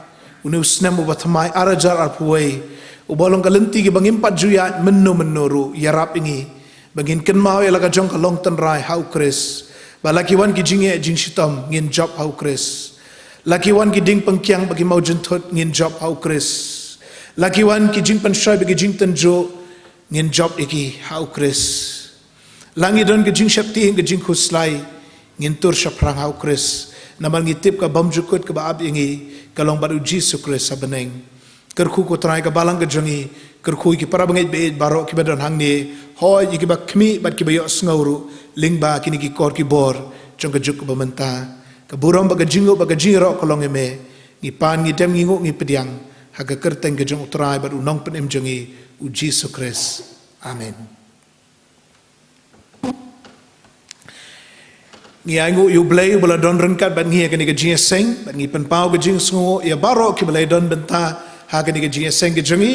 unu snem ubat mai arajar arpuai ubolong kalenti ki bangim pajuyat menuru yarap ingi bangin kenmau ya laga jong kalong tan rai hau kris balaki wan ki jinge jing shitam ngin job hau kris laki wan ki ding pengkyang bagi mau jentot ngin job hau kris laki wan ki jing penshoy bagi jing tenjo ngin job iki hau kris langi don ki jing shapti ki jing khuslai ngin tur shaprang hau kris namal ngitip ka bamjukut ka baab ingi kalong baru Jesus Christ sabeneng kerku ko try ka balang ka jongi kerku ki para bangai be baro ki badon hangni hoy ki ba kmi bat ki bayo sngauru lingba kini ki kor ki bor jong ka juk ba menta ka buram ba ka jingo ba ka jiro kolong eme ngi pan ngi tem ngi ngo ngi pediang ha ka kerteng ka jong try baru nong penem jongi u Jesus Christ amen ngi aingu yu blai bala don rengkat bat ngi ka ni ka jing seng bat ngi pen pau ka jing sngo ya baro ki blai don benta ha ka ni ka jing seng ka jongi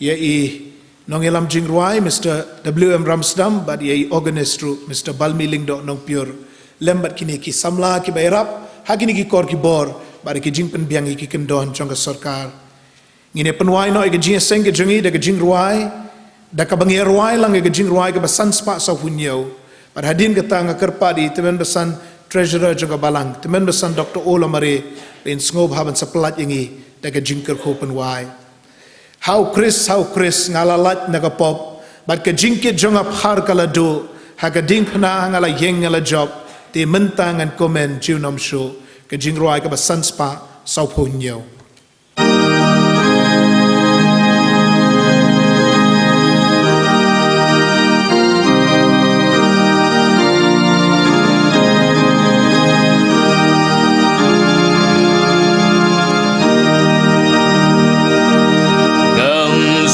ya I nong elam jing ruai Mr. WM Ramsdam bat ya I organist ru Mr. Balmi Lingdo nong pure lembat kini ki samla ki bairap ha kini ki kor ki bor bat ki jing pen biang ki kendon jong ka sarkar ngine penwai no ka jing seng ka jongi da ka jing ruai da ka bangi ruai lang ka jing ruai ka basan spa sa hunyo pada hadin kata ngakerpa di teman besan treasurer juga balang teman besan Dr. Ola Mare in ngob haban sepelat ingi daga jingker kopen wai how Chris ngalalat naga pop bat ke jingkit jonga phar kala do haga ding phna ngala yeng ngala job te mentangan komen jiunom show ke jingroi ka basan spa sau phonyo Yang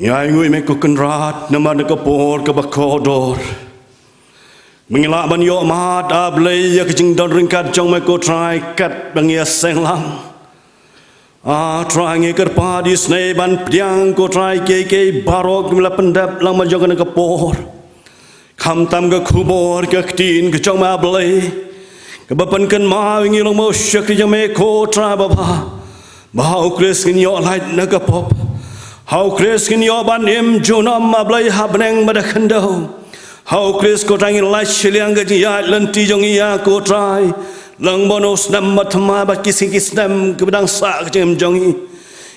Ngai ngui me ko kenrat nama ne kapor ke bakodor. Mengilak ban yo mat ablay ya kecing don ringkat jong me ko try kat bangia senglam. Try ngi kerpa di snei ban piang ko try ke barok mila pendap lang ma jong ne kapor. Kham tam ke kubor ke tin ke jong ma ablay. Ke bapan kan ma ngi long mo shak jong me ko try baba. Bahau kris ngi yo light ne kapop. How Chris can your banim Jonam Mablay Habnang Madakando. How Chris Kotang in Light Shilianga Lanti Jongia ko try. Lang bonos nam matama but kissing his nam Kubang Sak Jim Jongi.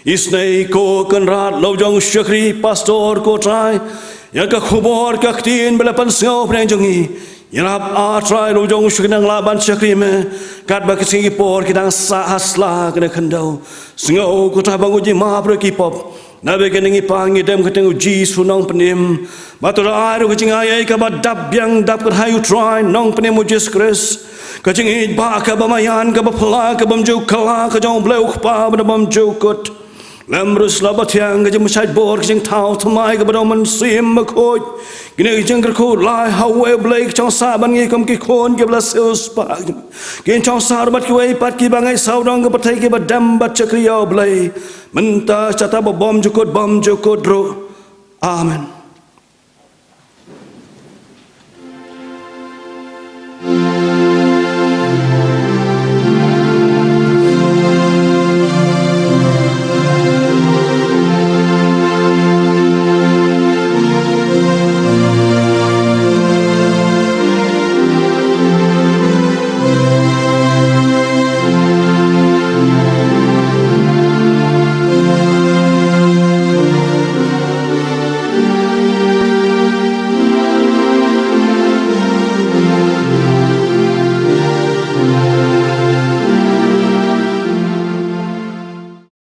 Isnay ko Conrad Lojong Shakri Pastor ko try. Yaka Kubor Kaktin Belapan Snow Pranjongi. Yanap try Lojong Shukanang Laban Shakri me. Kat bakisi por Kidang Sahasla Kanakando. Snow Kotabanguji Mabraki Pop. Nabi kenangi pangi dem keteng uji sunong penim. Batura air kecing ayai kabat dap yang dap kerhayu try nong penim ujis kris. Kecing id ba kabamayan kabapala kabam jau kala kajong blau kpa badam jau kot. Lamrus labat yang kecing mesyait bor kecing tau tamai kabadam mensim makoj. Kini kecing kerkut lai hawe blai kecong saban ngi kam kikon kebla seus pak. Kini kecong sarbat kiwai pat ki bangai saudang kapatai kabadam bat cakriya blai. Mentah cata bom jukut ro. Amen.